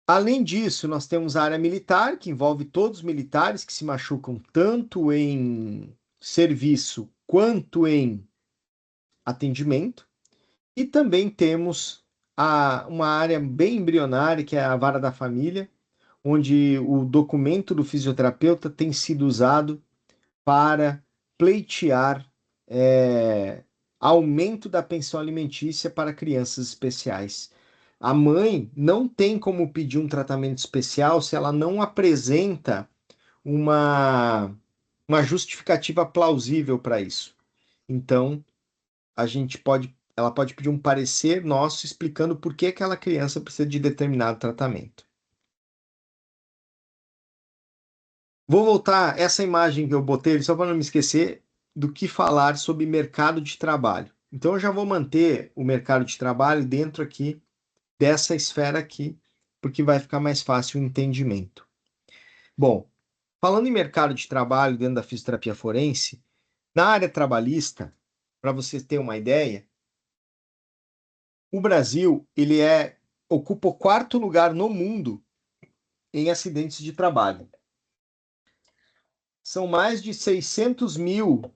Além disso, nós temos a área militar, que envolve todos os militares que se machucam tanto em serviço quanto em atendimento. E também temos uma área bem embrionária, que é a vara da família, onde o documento do fisioterapeuta tem sido usado para pleitear aumento da pensão alimentícia para crianças especiais. A mãe não tem como pedir um tratamento especial se ela não apresenta uma, uma justificativa plausível para isso. Então, ela pode pedir um parecer nosso explicando por que aquela criança precisa de determinado tratamento. Vou voltar essa imagem que eu botei só para não me esquecer do que falar sobre mercado de trabalho. Então eu já vou manter o mercado de trabalho dentro aqui dessa esfera aqui, porque vai ficar mais fácil o entendimento. Bom, falando em mercado de trabalho dentro da fisioterapia forense, na área trabalhista, para vocês terem uma ideia, o Brasil ocupa o quarto lugar no mundo em acidentes de trabalho. São mais de 600 mil,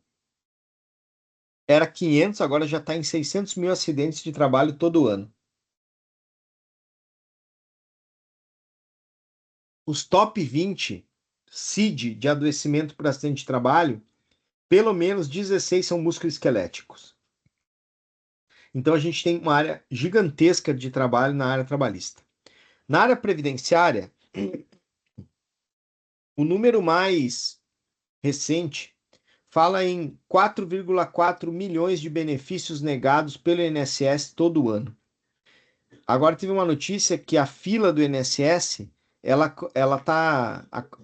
era 500, agora já está em 600 mil acidentes de trabalho todo ano. Os top 20 CID de adoecimento por acidente de trabalho, pelo menos 16 são musculoesqueléticos. Então a gente tem uma área gigantesca de trabalho na área trabalhista. Na área previdenciária, o número mais recente fala em 4,4 milhões de benefícios negados pelo INSS todo ano. Agora teve uma notícia que a fila do INSS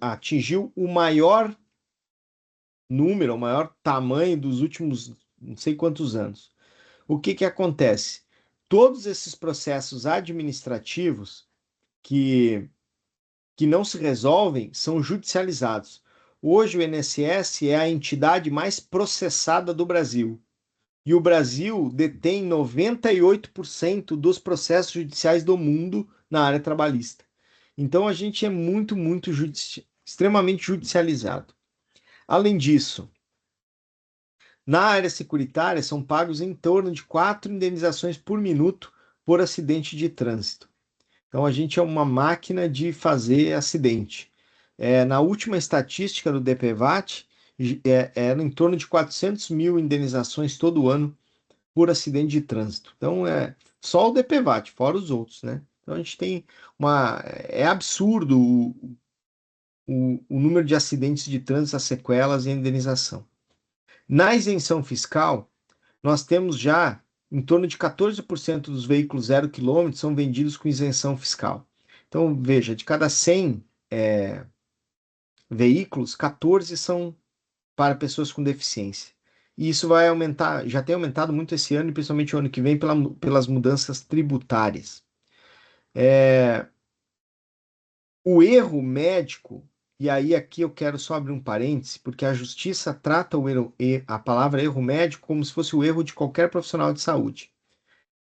atingiu o maior número, o maior tamanho dos últimos não sei quantos anos. O que acontece? Todos esses processos administrativos que não se resolvem são judicializados. Hoje o INSS é a entidade mais processada do Brasil. E o Brasil detém 98% dos processos judiciais do mundo na área trabalhista. Então a gente é extremamente judicializado. Além disso, na área securitária são pagos em torno de 4 indenizações por minuto por acidente de trânsito. Então a gente é uma máquina de fazer acidente. Na última estatística do DPVAT, era em torno de 400 mil indenizações todo ano por acidente de trânsito. Então é só o DPVAT, fora os outros, né? Então a gente tem uma. É absurdo o número de acidentes de trânsito, as sequelas e a indenização. Na isenção fiscal, nós temos já em torno de 14% dos veículos 0 km são vendidos com isenção fiscal. Então, veja, de cada 100 veículos, 14 são para pessoas com deficiência. E isso vai aumentar, já tem aumentado muito esse ano e principalmente o ano que vem pelas mudanças tributárias. O erro médico, e aí aqui eu quero só abrir um parêntese, porque a justiça trata a palavra erro médico como se fosse o erro de qualquer profissional de saúde.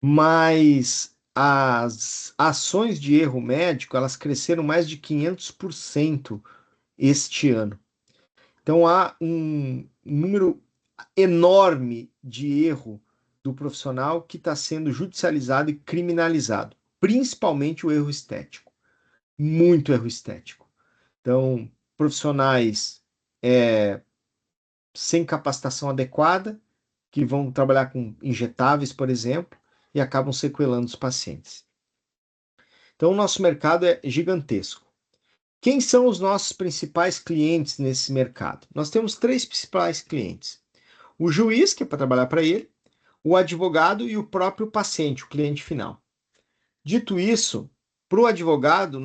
Mas as ações de erro médico, elas cresceram mais de 500% este ano. Então há um número enorme de erro do profissional que está sendo judicializado e criminalizado, principalmente o erro estético. Muito erro estético. Então, profissionais sem capacitação adequada, que vão trabalhar com injetáveis, por exemplo, e acabam sequelando os pacientes. Então, o nosso mercado é gigantesco. Quem são os nossos principais clientes nesse mercado? Nós temos três principais clientes: o juiz, que é para trabalhar para ele, o advogado e o próprio paciente, o cliente final. Dito isso, para o advogado,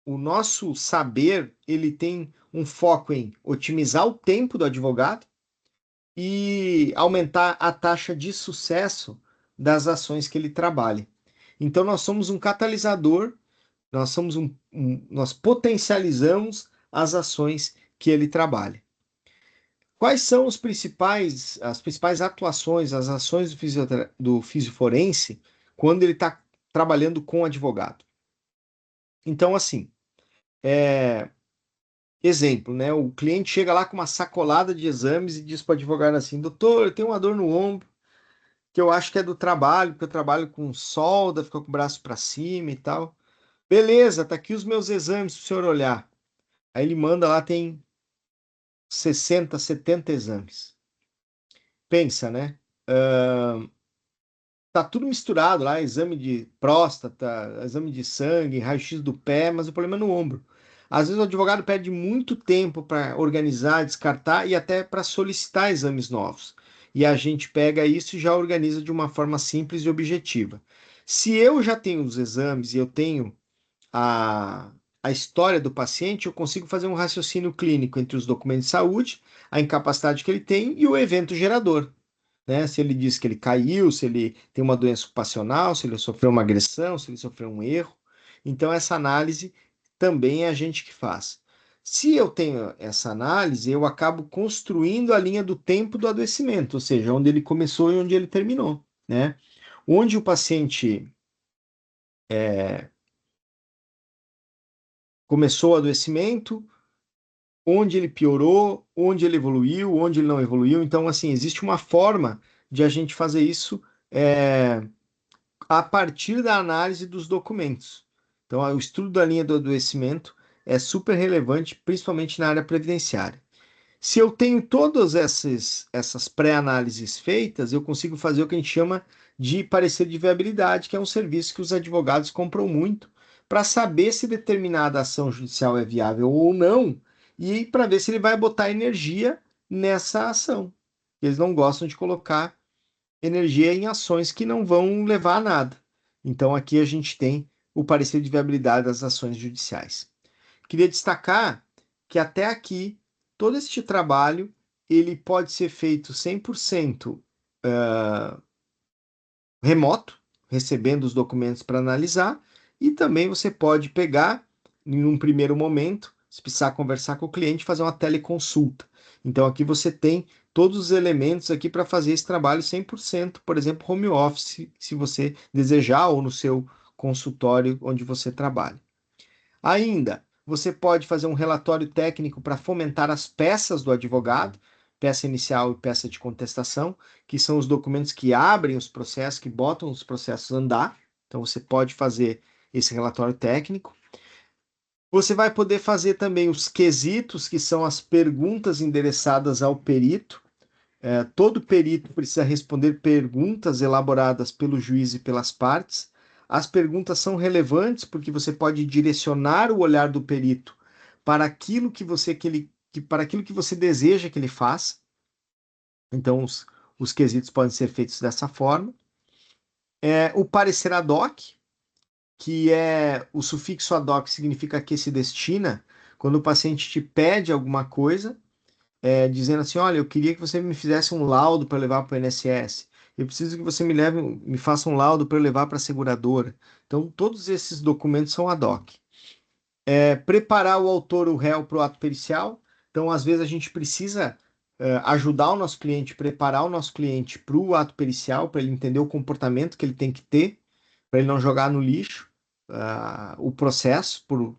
o nosso saber, ele tem um foco em otimizar o tempo do advogado e aumentar a taxa de sucesso das ações que ele trabalha. Então, nós somos um catalisador, nós potencializamos as ações que ele trabalha. Quais são as principais atuações, as ações do fisioforense quando ele está trabalhando com advogado? Então, assim, exemplo, né? O cliente chega lá com uma sacolada de exames e diz para o advogado assim: doutor, eu tenho uma dor no ombro, que eu acho que é do trabalho, porque eu trabalho com solda, fica com o braço para cima e tal. Beleza, tá aqui os meus exames para o senhor olhar. Aí ele manda lá, tem 60, 70 exames. Pensa, né? Tá tudo misturado lá, exame de próstata, exame de sangue, raio-x do pé, mas o problema é no ombro. Às vezes o advogado perde muito tempo para organizar, descartar e até para solicitar exames novos. E a gente pega isso e já organiza de uma forma simples e objetiva. Se eu já tenho os exames e eu tenho a, a história do paciente, eu consigo fazer um raciocínio clínico entre os documentos de saúde, a incapacidade que ele tem e o evento gerador, né? Se ele diz que ele caiu, se ele tem uma doença ocupacional, se ele sofreu uma agressão, se ele sofreu um erro. Então, essa análise também é a gente que faz. Se eu tenho essa análise, eu acabo construindo a linha do tempo do adoecimento, ou seja, onde ele começou e onde ele terminou, né? Onde o paciente começou o adoecimento, onde ele piorou, onde ele evoluiu, onde ele não evoluiu. Então, assim, existe uma forma de a gente fazer isso a partir da análise dos documentos. Então, o estudo da linha do adoecimento é super relevante, principalmente na área previdenciária. Se eu tenho todas essas pré-análises feitas, eu consigo fazer o que a gente chama de parecer de viabilidade, que é um serviço que os advogados compram muito para saber se determinada ação judicial é viável ou não e para ver se ele vai botar energia nessa ação. Eles não gostam de colocar energia em ações que não vão levar a nada. Então, aqui a gente tem o parecer de viabilidade das ações judiciais. Queria destacar que até aqui, todo este trabalho, ele pode ser feito 100% remoto, recebendo os documentos para analisar, e também você pode pegar, em um primeiro momento, se precisar conversar com o cliente, fazer uma teleconsulta. Então aqui você tem todos os elementos aqui para fazer esse trabalho 100%, por exemplo, home office, se você desejar, ou no seu consultório onde você trabalha. Ainda, você pode fazer um relatório técnico para fomentar as peças do advogado, peça inicial e peça de contestação, que são os documentos que abrem os processos, que botam os processos a andar. Então, você pode fazer esse relatório técnico. Você vai poder fazer também os quesitos, que são as perguntas endereçadas ao perito. Todo perito precisa responder perguntas elaboradas pelo juiz e pelas partes. As perguntas são relevantes porque você pode direcionar o olhar do perito para aquilo para aquilo que você deseja que ele faça. Então, os quesitos podem ser feitos dessa forma. O parecer ad hoc, que é o sufixo ad hoc, significa que se destina quando o paciente te pede alguma coisa dizendo assim, olha, eu queria que você me fizesse um laudo para levar para o INSS. Eu preciso que você me faça um laudo para eu levar para a seguradora. Então, todos esses documentos são ad hoc. Preparar o autor, o réu, para o ato pericial. Então, às vezes, a gente precisa ajudar o nosso cliente, preparar o nosso cliente para o ato pericial, para ele entender o comportamento que ele tem que ter, para ele não jogar no lixo o processo, por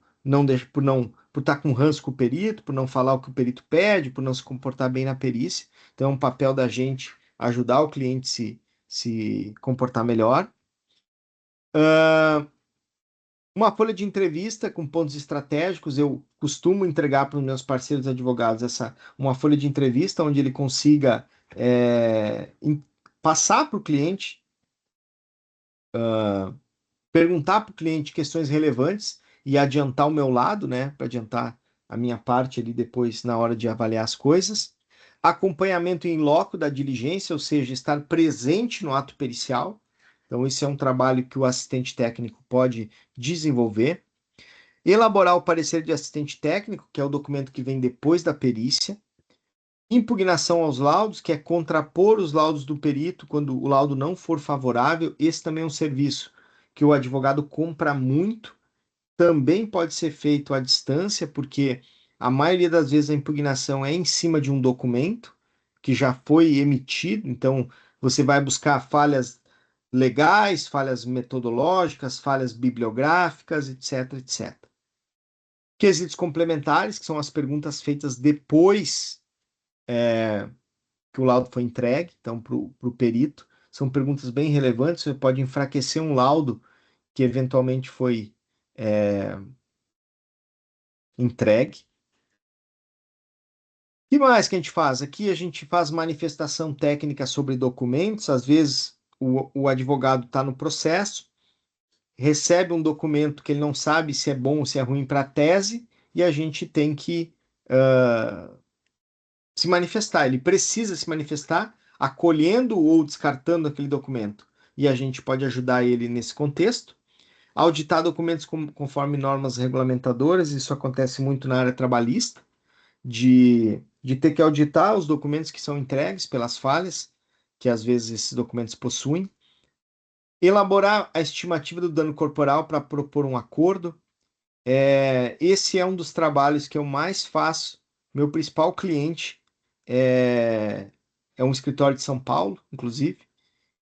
estar com ranço com o perito, por não falar o que o perito pede, por não se comportar bem na perícia. Então, é um papel da gente ajudar o cliente se comportar melhor. Uma folha de entrevista com pontos estratégicos, eu costumo entregar para os meus parceiros advogados uma folha de entrevista onde ele consiga passar para o cliente, perguntar para o cliente questões relevantes e adiantar o meu lado, né? Para adiantar a minha parte ali depois na hora de avaliar as coisas. Acompanhamento em loco da diligência, ou seja, estar presente no ato pericial. Então, esse é um trabalho que o assistente técnico pode desenvolver. Elaborar o parecer de assistente técnico, que é o documento que vem depois da perícia. Impugnação aos laudos, que é contrapor os laudos do perito quando o laudo não for favorável. Esse também é um serviço que o advogado compra muito. Também pode ser feito à distância, porque a maioria das vezes a impugnação é em cima de um documento que já foi emitido. Então, você vai buscar falhas legais, falhas metodológicas, falhas bibliográficas, etc, etc. Quesitos complementares, que são as perguntas feitas depois que o laudo foi entregue, então, para o perito. São perguntas bem relevantes, você pode enfraquecer um laudo que eventualmente foi entregue. O que mais que a gente faz? Aqui a gente faz manifestação técnica sobre documentos, às vezes o advogado está no processo, recebe um documento que ele não sabe se é bom ou se é ruim para a tese, e a gente tem que se manifestar. Ele precisa se manifestar acolhendo ou descartando aquele documento. E a gente pode ajudar ele nesse contexto. Auditar documentos conforme normas regulamentadoras, isso acontece muito na área trabalhista, de ter que auditar os documentos que são entregues pelas falhas, que às vezes esses documentos possuem. Elaborar a estimativa do dano corporal para propor um acordo. Esse é um dos trabalhos que eu mais faço. Meu principal cliente é um escritório de São Paulo, inclusive,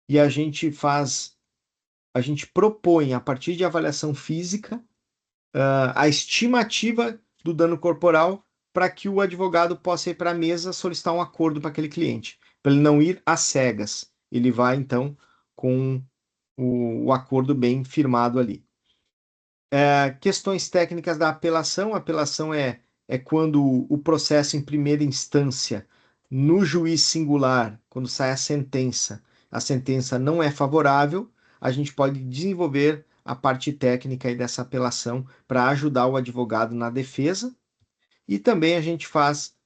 e a gente propõe, a partir de avaliação física, a estimativa do dano corporal para que o advogado possa ir para a mesa solicitar um acordo para aquele cliente, para ele não ir às cegas. Ele vai, então, com o acordo bem firmado ali. Questões técnicas da apelação. A apelação é quando o processo em primeira instância, no juiz singular, quando sai a sentença não é favorável, a gente pode desenvolver a parte técnica aí dessa apelação para ajudar o advogado na defesa. E também a gente faz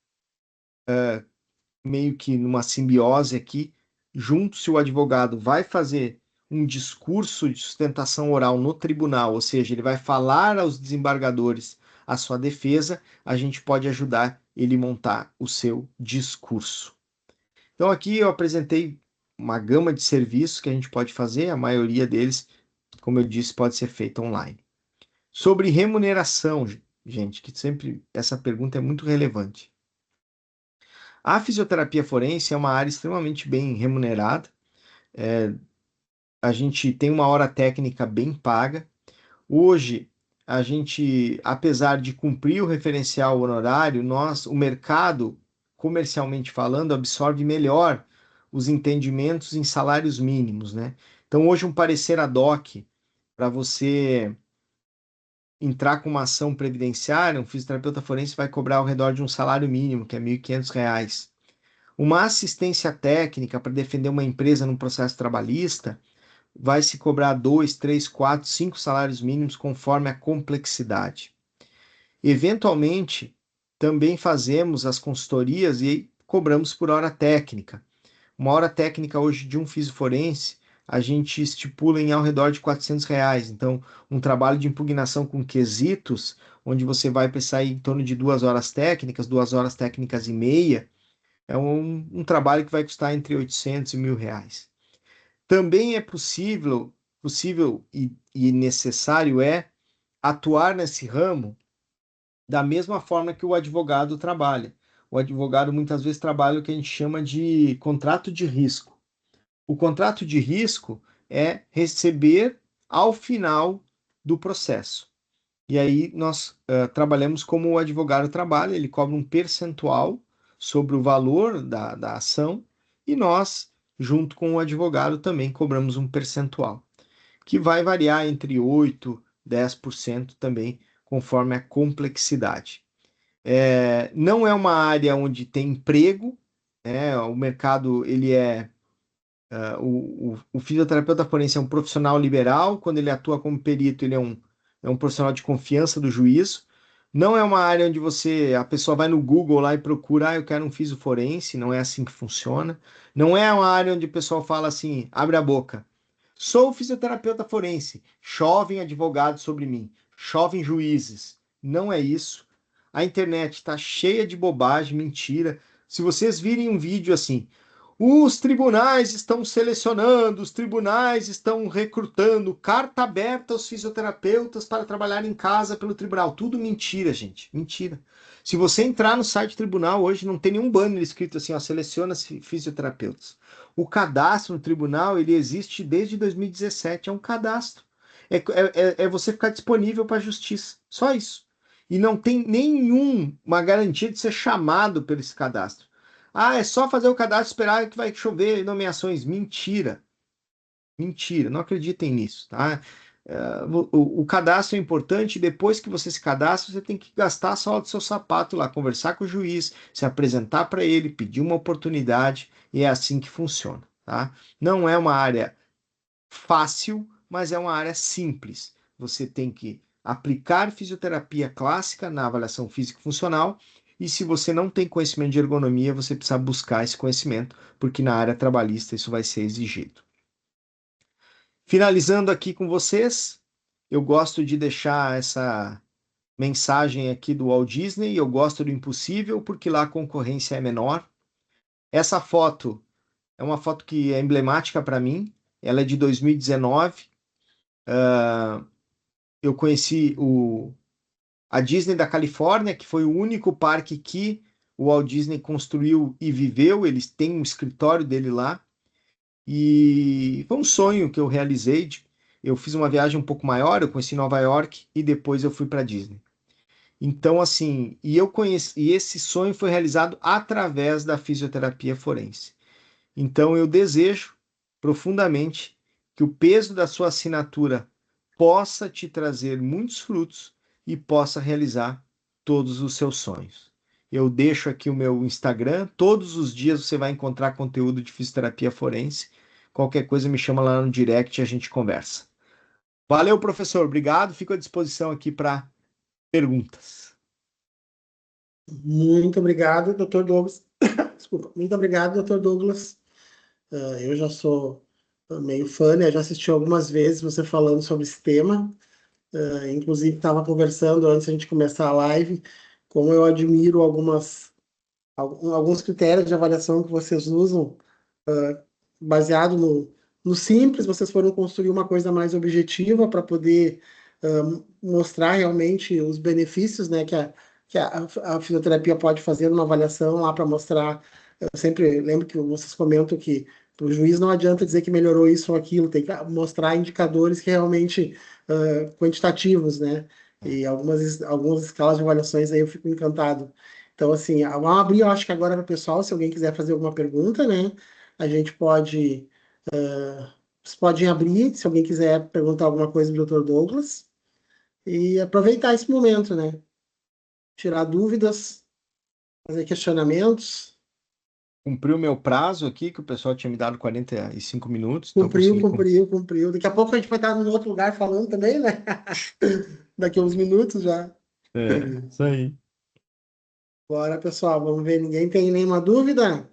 meio que numa simbiose aqui, junto se o advogado vai fazer um discurso de sustentação oral no tribunal, ou seja, ele vai falar aos desembargadores a sua defesa, a gente pode ajudar ele a montar o seu discurso. Então aqui eu apresentei uma gama de serviços que a gente pode fazer, a maioria deles, como eu disse, pode ser feita online. Sobre remuneração, gente, que sempre essa pergunta é muito relevante. A fisioterapia forense é uma área extremamente bem remunerada. A gente tem uma hora técnica bem paga. Hoje, a gente, apesar de cumprir o referencial honorário, o mercado, comercialmente falando, absorve melhor os entendimentos em salários mínimos, né? Então, hoje, um parecer ad hoc para você entrar com uma ação previdenciária, um fisioterapeuta forense vai cobrar ao redor de um salário mínimo, que é R$ 1.500. Uma assistência técnica para defender uma empresa num processo trabalhista vai se cobrar 2, 3, 4, 5 salários mínimos conforme a complexidade. Eventualmente, também fazemos as consultorias e cobramos por hora técnica. Uma hora técnica hoje de um fisioforense, a gente estipula em ao redor de R$ 400. Então, um trabalho de impugnação com quesitos, onde você vai precisar ir em torno de 2 horas técnicas e meia, é um trabalho que vai custar entre 800 e R$ 1.000. Também é possível e necessário atuar nesse ramo da mesma forma que o advogado trabalha. O advogado muitas vezes trabalha o que a gente chama de contrato de risco. O contrato de risco é receber ao final do processo. E aí nós trabalhamos como o advogado trabalha, ele cobra um percentual sobre o valor da ação e nós, junto com o advogado, também cobramos um percentual, que vai variar entre 8% e 10% também, conforme a complexidade. Não é uma área onde tem emprego, né? O mercado, ele o fisioterapeuta forense é um profissional liberal, quando ele atua como perito, ele é um é um profissional de confiança do juízo. Não é uma área onde a pessoa vai no Google lá e procura, eu quero um fisio forense, não é assim que funciona. Não é uma área onde o pessoal fala assim, abre a boca. Sou fisioterapeuta forense, chovem advogados sobre mim, chovem juízes. Não é isso. A internet está cheia de bobagem, mentira. Se vocês virem um vídeo assim, os tribunais estão selecionando, os tribunais estão recrutando, carta aberta aos fisioterapeutas para trabalhar em casa pelo tribunal. Tudo mentira, gente. Mentira. Se você entrar no site do tribunal hoje, não tem nenhum banner escrito assim, ó, seleciona fisioterapeutas. O cadastro no tribunal, ele existe desde 2017, é um cadastro. É você ficar disponível para a justiça. Só isso. E não tem nenhuma garantia de ser chamado pelo esse cadastro. Ah, é só fazer o cadastro e esperar que vai chover nomeações. Mentira. Mentira. Não acreditem nisso, tá? O cadastro é importante. Depois que você se cadastra, você tem que gastar a sola do seu sapato lá, conversar com o juiz, se apresentar para ele, pedir uma oportunidade, e é assim que funciona, tá? Não é uma área fácil, mas é uma área simples. Você tem que aplicar fisioterapia clássica na avaliação físico-funcional, e se você não tem conhecimento de ergonomia, você precisa buscar esse conhecimento, porque na área trabalhista isso vai ser exigido. Finalizando aqui com vocês, eu gosto de deixar essa mensagem aqui do Walt Disney, eu gosto do impossível porque lá a concorrência é menor. Essa foto é uma foto que é emblemática para mim, ela é de 2019. Eu conheci a Disney da Califórnia, que foi o único parque que o Walt Disney construiu e viveu. Eles têm um escritório dele lá. E foi um sonho que eu realizei. Eu fiz uma viagem um pouco maior, eu conheci Nova York e depois eu fui para Disney. Então, assim, e esse sonho foi realizado através da fisioterapia forense. Então, eu desejo profundamente que o peso da sua assinatura possa te trazer muitos frutos e possa realizar todos os seus sonhos. Eu deixo aqui o meu Instagram, todos os dias você vai encontrar conteúdo de fisioterapia forense. Qualquer coisa me chama lá no direct e a gente conversa. Valeu, professor, obrigado. Fico à disposição aqui para perguntas. Muito obrigado, doutor Douglas. Desculpa, muito obrigado, doutor Douglas. Eu já sou meio fã, né? Já assisti algumas vezes você falando sobre esse tema. Inclusive, estava conversando antes de a gente começar a live, como eu admiro alguns critérios de avaliação que vocês usam, baseado no simples, vocês foram construir uma coisa mais objetiva para poder mostrar realmente os benefícios, né, que a fisioterapia pode fazer numa avaliação lá para mostrar. Eu sempre lembro que vocês comentam que o juiz não adianta dizer que melhorou isso ou aquilo, tem que mostrar indicadores que realmente quantitativos, né? E algumas escalas de avaliações aí eu fico encantado. Então, assim, vamos abrir, eu acho que agora para o pessoal, se alguém quiser fazer alguma pergunta, né? A gente pode. Vocês podem abrir, se alguém quiser perguntar alguma coisa do Dr. Douglas, e aproveitar esse momento, né? Tirar dúvidas, fazer questionamentos. Cumpriu o meu prazo aqui, que o pessoal tinha me dado 45 minutos, então Cumpriu, consegui. cumpriu, cumpriu. Daqui a pouco a gente vai estar em outro lugar falando também, né? Daqui a uns minutos já. É, isso aí. Bora, pessoal, vamos ver. Ninguém tem nenhuma dúvida?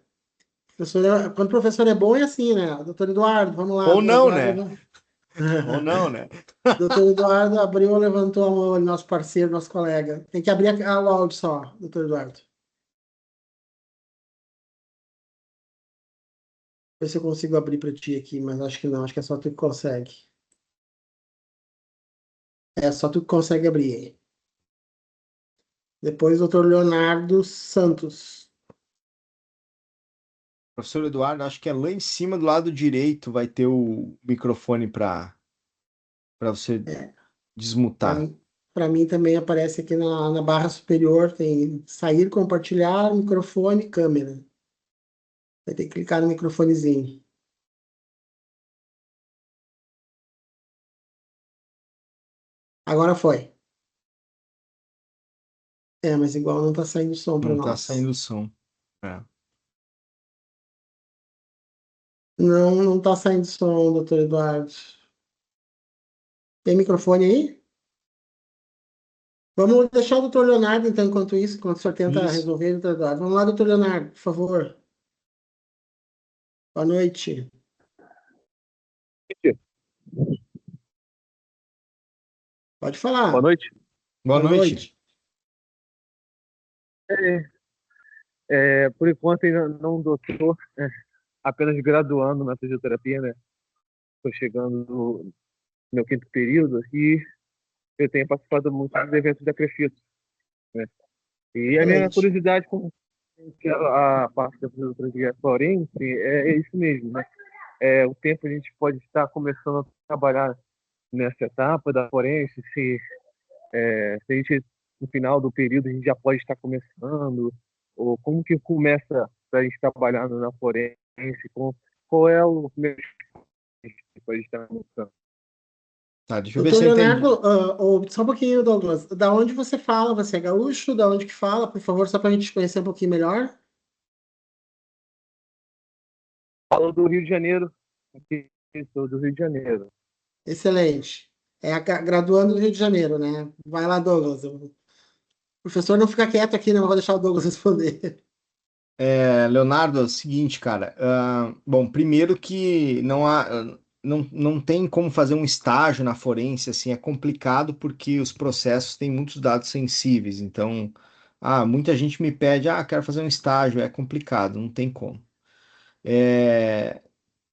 Quando o professor é bom, é assim, né? Doutor Eduardo, vamos lá. Ou Doutor não, Eduardo, né? Ou não, né? Doutor Eduardo abriu, levantou a mão, ali, nosso parceiro, nosso colega. Tem que abrir o áudio só, doutor Eduardo. Ver se eu consigo abrir para ti aqui, mas acho que não, acho que é só tu que consegue. É só tu que consegue abrir. Depois, doutor Leonardo Santos. Professor Eduardo, acho que é lá em cima do lado direito vai ter o microfone para você É, desmutar. para mim também aparece aqui na barra superior, tem sair, compartilhar, microfone, câmera. Vai ter que clicar no microfonezinho. Agora foi. É, mas igual não tá saindo som para Não está nós. saindo o som. É. Não, não tá saindo som, doutor Eduardo. Tem microfone aí? Vamos deixar o doutor Leonardo, então, enquanto isso, enquanto o senhor tenta Isso. resolver, doutor Eduardo. Vamos lá, doutor Leonardo, por favor. Boa noite. Pode Boa falar. noite. Boa Boa noite. noite. Por enquanto ainda não doutor, apenas graduando na fisioterapia, né? Estou chegando no meu quinto período e eu tenho participado muito dos eventos da Crefito, né? E a minha Excelente. curiosidade com a parte da fisioterapia forense é isso mesmo, né? O tempo a gente pode estar começando a trabalhar nessa etapa da forense, se a gente, no final do período, a gente já pode estar começando, ou como que começa para a gente trabalhar na forense, qual é o primeiro que a gente pode estar começando? Tá, deixa eu ver Doutor se eu entendi. Leonardo, só um pouquinho, Douglas. Da onde você fala? Você é gaúcho? Da onde que fala? Por favor, só para a gente conhecer um pouquinho melhor. Falo do Rio de Janeiro, aqui, sou do Rio de Janeiro. Excelente. É a graduando do Rio de Janeiro, né? Vai lá, Douglas. O professor não fica quieto aqui, não. Vou deixar o Douglas responder. Leonardo, é o seguinte, cara. Bom, primeiro que não tem como fazer um estágio na forense, assim, é complicado porque os processos têm muitos dados sensíveis. Então, muita gente me pede, quero fazer um estágio, é complicado, não tem como. É,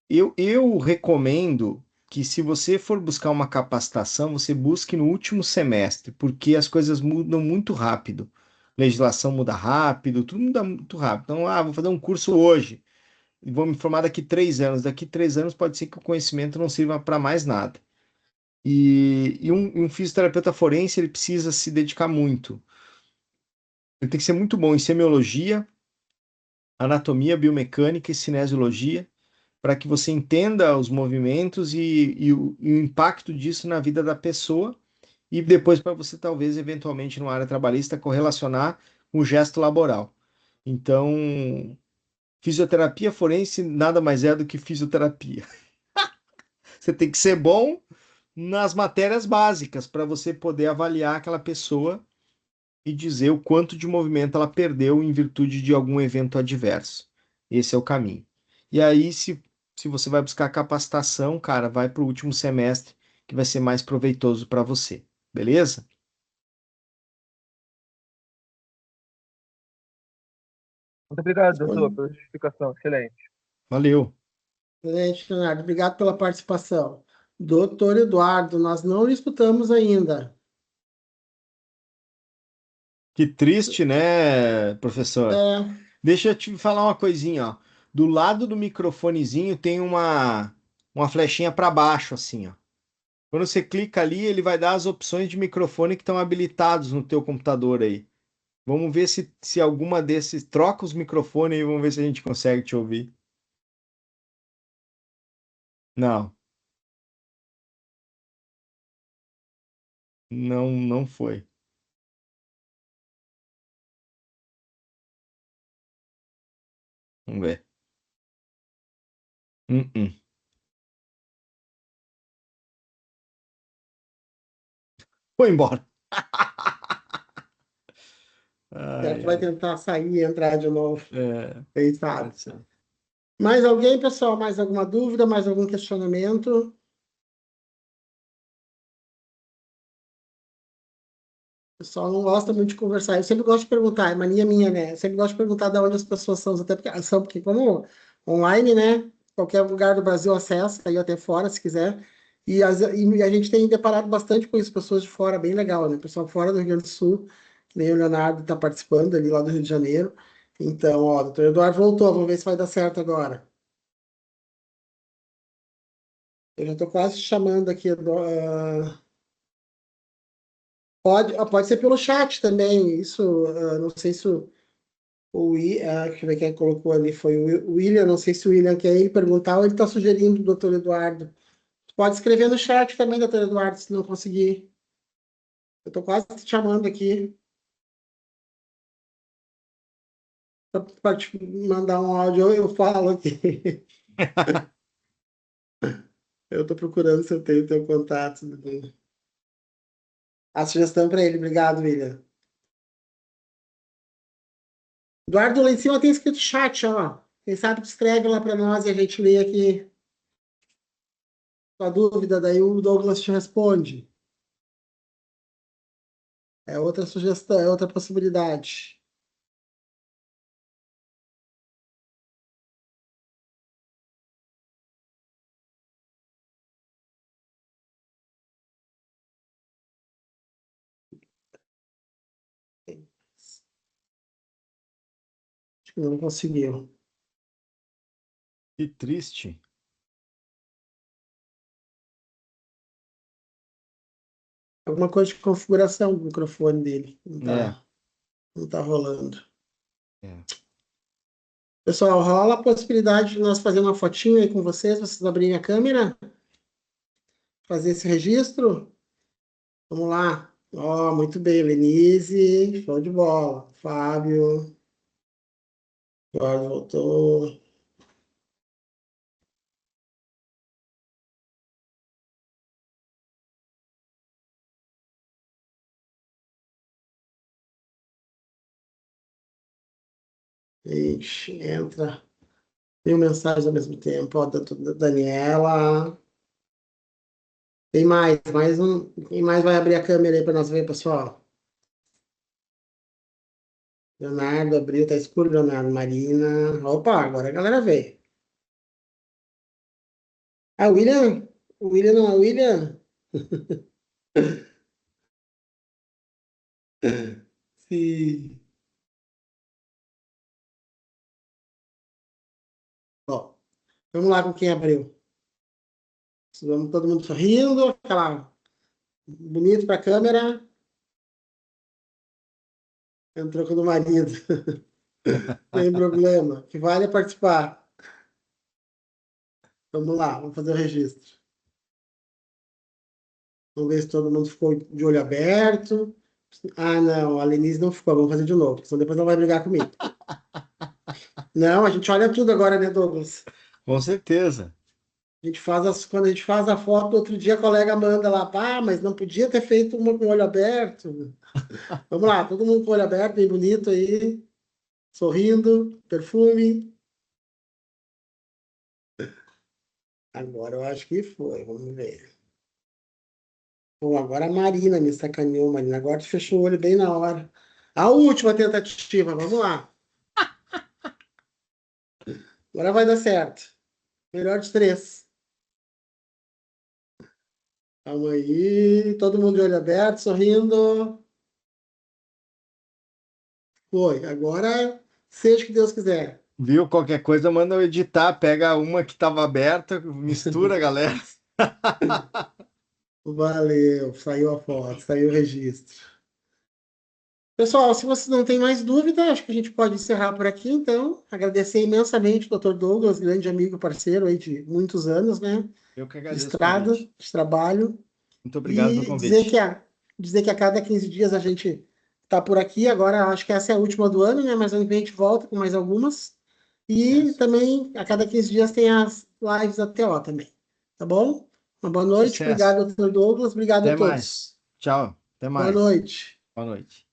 eu recomendo que se você for buscar uma capacitação, você busque no último semestre, porque as coisas mudam muito rápido. Legislação muda rápido, tudo muda muito rápido. Então, vou fazer um curso hoje e vou me formar daqui 3 anos. Daqui 3 anos pode ser que o conhecimento não sirva para mais nada. E um fisioterapeuta forense, ele precisa se dedicar muito. Ele tem que ser muito bom em semiologia, anatomia, biomecânica e cinesiologia para que você entenda os movimentos e o impacto disso na vida da pessoa, e depois para você, talvez, eventualmente, na área trabalhista, correlacionar com o gesto laboral. Então, fisioterapia forense nada mais é do que fisioterapia. Você tem que ser bom nas matérias básicas para você poder avaliar aquela pessoa e dizer o quanto de movimento ela perdeu em virtude de algum evento adverso. Esse é o caminho. E aí, se você vai buscar capacitação, cara, vai para o último semestre, que vai ser mais proveitoso para você. Beleza? Muito obrigado, doutor, pela explicação. Excelente. Valeu. Excelente, Leonardo. Obrigado pela participação. Doutor Eduardo, nós não lhe escutamos ainda. Que triste, né, professor? É, Deixa eu te falar uma coisinha, ó. Do lado do microfonezinho tem uma flechinha para baixo, assim, ó. Quando você clica ali, ele vai dar as opções de microfone que estão habilitados no teu computador aí. Vamos ver se alguma desses troca os microfones e vamos ver se a gente consegue te ouvir. Não, não foi. Vamos ver. Uh-uh. Foi embora. certo, Ai, vai ai. tentar sair e entrar de novo. É, Quem sabe? pode ser. Mais alguém, pessoal? Mais alguma dúvida? Mais algum questionamento? O pessoal não gosta muito de conversar. Eu sempre gosto de perguntar, é mania minha, né? Eu sempre gosto de perguntar de onde as pessoas são, até porque são, porque como online, né? Qualquer lugar do Brasil acessa, aí até fora, se quiser. E a gente tem deparado bastante com isso, pessoas de fora, bem legal, né? Pessoal fora do Rio Grande do Sul, que nem o Leonardo está participando ali lá do Rio de Janeiro. Então, ó, o doutor Eduardo voltou, vamos ver se vai dar certo agora. Eu já estou quase chamando aqui. Pode ser pelo chat também. Isso, não sei se deixa eu ver quem colocou ali foi o William. Não sei se o William quer ir perguntar ou ele está sugerindo o doutor Eduardo. Pode escrever no chat também, doutor Eduardo, se não conseguir. Eu estou quase te chamando aqui para te mandar um áudio. Eu falo aqui. Eu estou procurando se eu tenho teu contato. a sugestão para ele. Obrigado, William. Eduardo, lá em cima tem escrito chat, ó. Quem sabe escreve lá para nós e a gente lê aqui a dúvida, daí o Douglas te responde. É outra sugestão, é outra possibilidade. Acho que não conseguiu. Que triste. Alguma coisa de configuração do microfone dele. É, Não tá rolando. é. Pessoal, rola a possibilidade de nós fazer uma fotinho aí com vocês abrirem a câmera, fazer esse registro. Vamos lá. Ó, muito bem, Lenise, show de bola. Fábio, Eduardo voltou. Ixi, entra. Mil mensagens ao mesmo tempo. Ó, Daniela. Tem mais um. Quem mais vai abrir a câmera aí para nós ver, pessoal? Leonardo abriu, tá escuro, Leonardo. Marina. Opa, agora a galera veio. Ah, William? O William não é o William? Sim. Ó, vamos lá com quem abriu. Vamos todo mundo sorrindo, aquela bonito para a câmera. Entrou com o marido. Tem problema. Que vale é participar. Vamos lá, vamos fazer o registro. Vamos ver se todo mundo ficou de olho aberto. Ah, não, a Lenise não ficou. Vamos fazer de novo, senão depois ela vai brigar comigo. Não, a gente olha tudo agora, né, Douglas? Com certeza. Quando a gente faz a foto, outro dia a colega manda lá, pá, mas não podia ter feito uma com o olho aberto. Vamos lá, todo mundo com o olho aberto, bem bonito aí, sorrindo, perfume. Agora eu acho que foi, vamos ver. Pô, agora a Marina me sacaneou, Marina. Agora tu fechou o olho bem na hora. A última tentativa, vamos lá. Agora vai dar certo. Melhor de três. Calma aí, todo mundo de olho aberto, sorrindo. Foi, agora seja o que Deus quiser. Viu? Qualquer coisa, manda eu editar. Pega uma que estava aberta, mistura, galera. Valeu, saiu a foto, saiu o registro. Pessoal, se vocês não têm mais dúvida, acho que a gente pode encerrar por aqui, então. Agradecer imensamente o Dr. Douglas, grande amigo, parceiro aí de muitos anos, né? Eu que De agradeço o estrada, convite. de trabalho. Muito obrigado pelo E dizer convite. que a cada 15 dias a gente está por aqui. Agora, acho que essa é a última do ano, né? Mas ano que vem a gente volta com mais algumas. E Sucesso. também, a cada 15 dias tem as lives da TO também. Tá bom? Uma boa noite. Sucesso. Obrigado, doutor Douglas. Obrigado a Até todos. mais. Tchau. Até Boa mais. noite. Boa noite.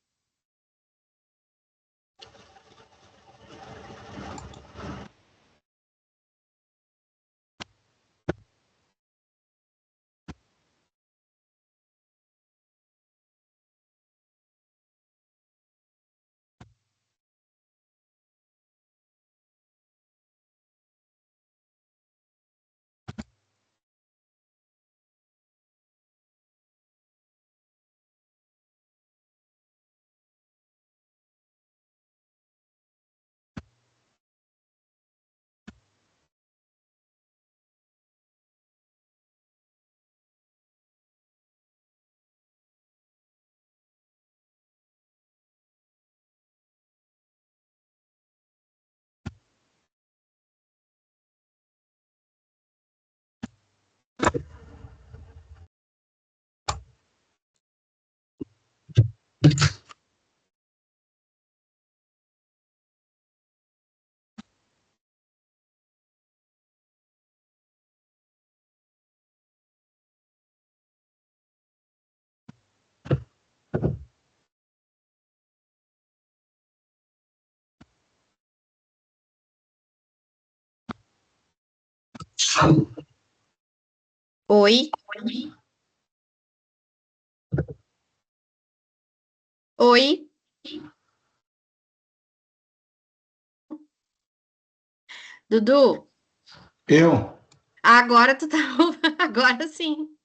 Oi? Oi? Dudu, Eu? agora tu tá. Agora sim.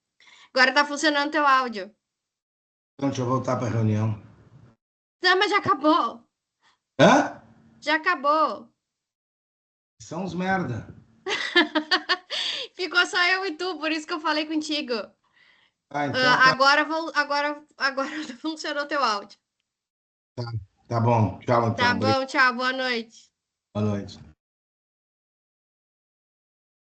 Agora tá funcionando teu áudio. Então, deixa eu voltar para a reunião. Não, mas já acabou. Hã? Já acabou. São uns merda. Ficou só eu e tu, por isso que eu falei contigo. Ah, então Agora funcionou teu áudio. tá bom. Tchau, Tá então. Obrigado. bom, tchau, boa noite. Boa noite.